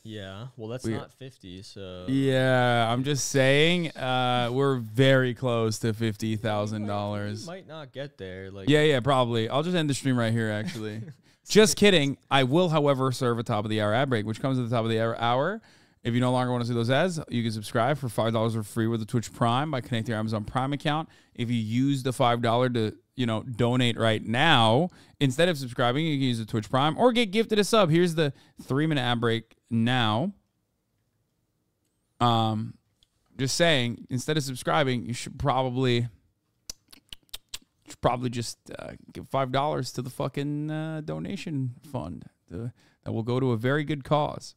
Yeah, well, that's not 50, so... Yeah, I'm just saying we're very close to $50,000. Might not get there. Like. Yeah, probably. I'll just end the stream right here, actually. Just kidding. I will, however, serve a top-of-the-hour ad break, which comes at the top of the hour. If you no longer want to see those ads, you can subscribe for $5 for free with the Twitch Prime by connecting your Amazon Prime account. If you use the $5 to, donate right now, instead of subscribing, you can use the Twitch Prime or get gifted a sub. Here's the 3-minute ad break now. Just saying, instead of subscribing, you should probably just give $5 to the fucking donation fund that will go to a very good cause.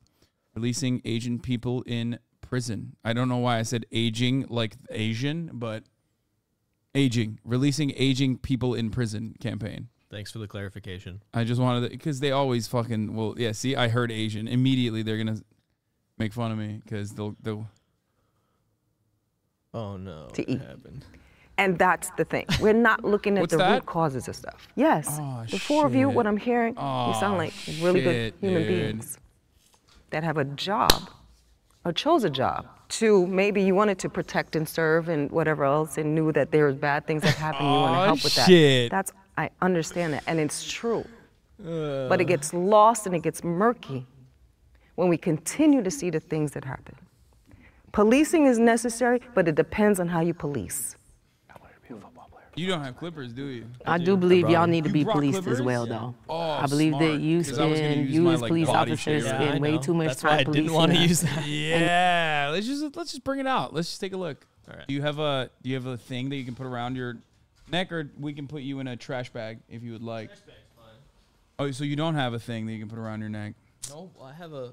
Releasing Asian people in prison. I don't know why I said aging like Asian, but aging. Releasing aging people in prison campaign. Thanks for the clarification. I just wanted to, because they always fucking, well, yeah, see, I heard Asian. Immediately they're going to make fun of me because they'll. Oh, no. To eat. Happened? And that's the thing. We're not looking at the root causes of stuff. Yes. Oh, the 4 of you, what I'm hearing, you sound like really good human beings that have a job or chose a job to maybe you wanted to protect and serve and whatever else and knew that there was bad things that happened. You want to help with that. I understand that, and it's true. But it gets lost and it gets murky when we continue to see the things that happen. Policing is necessary, but it depends on how you police. You don't have clippers, do you? I do believe y'all need to be policed as well, though. Oh, I believe that you as police officers spend way too much time policing. I didn't want to use that. Yeah, let's just bring it out. Let's just take a look. All right. Do you have a thing that you can put around your neck, or we can put you in a trash bag if you would like? Trash bag's fine. Oh, so you don't have a thing that you can put around your neck? No, I have a.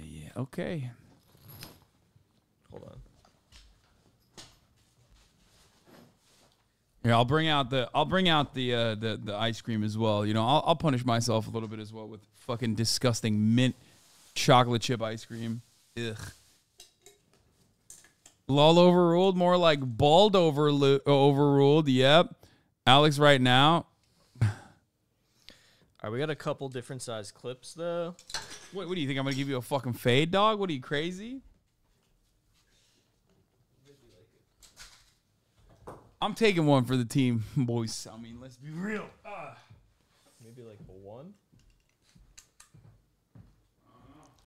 Yeah. Okay. Hold on. Here, Yeah, I'll bring out the ice cream as well. You know, I'll punish myself a little bit as well with fucking disgusting mint chocolate chip ice cream. Ugh. Lol overruled, more like bald overruled. Yep. Alex right now. All right, we got a couple different size clips though. What do you think? I'm gonna give you a fucking fade, dog? What are you, crazy? I'm taking one for the team, boys. I mean, let's be real. Maybe like a 1.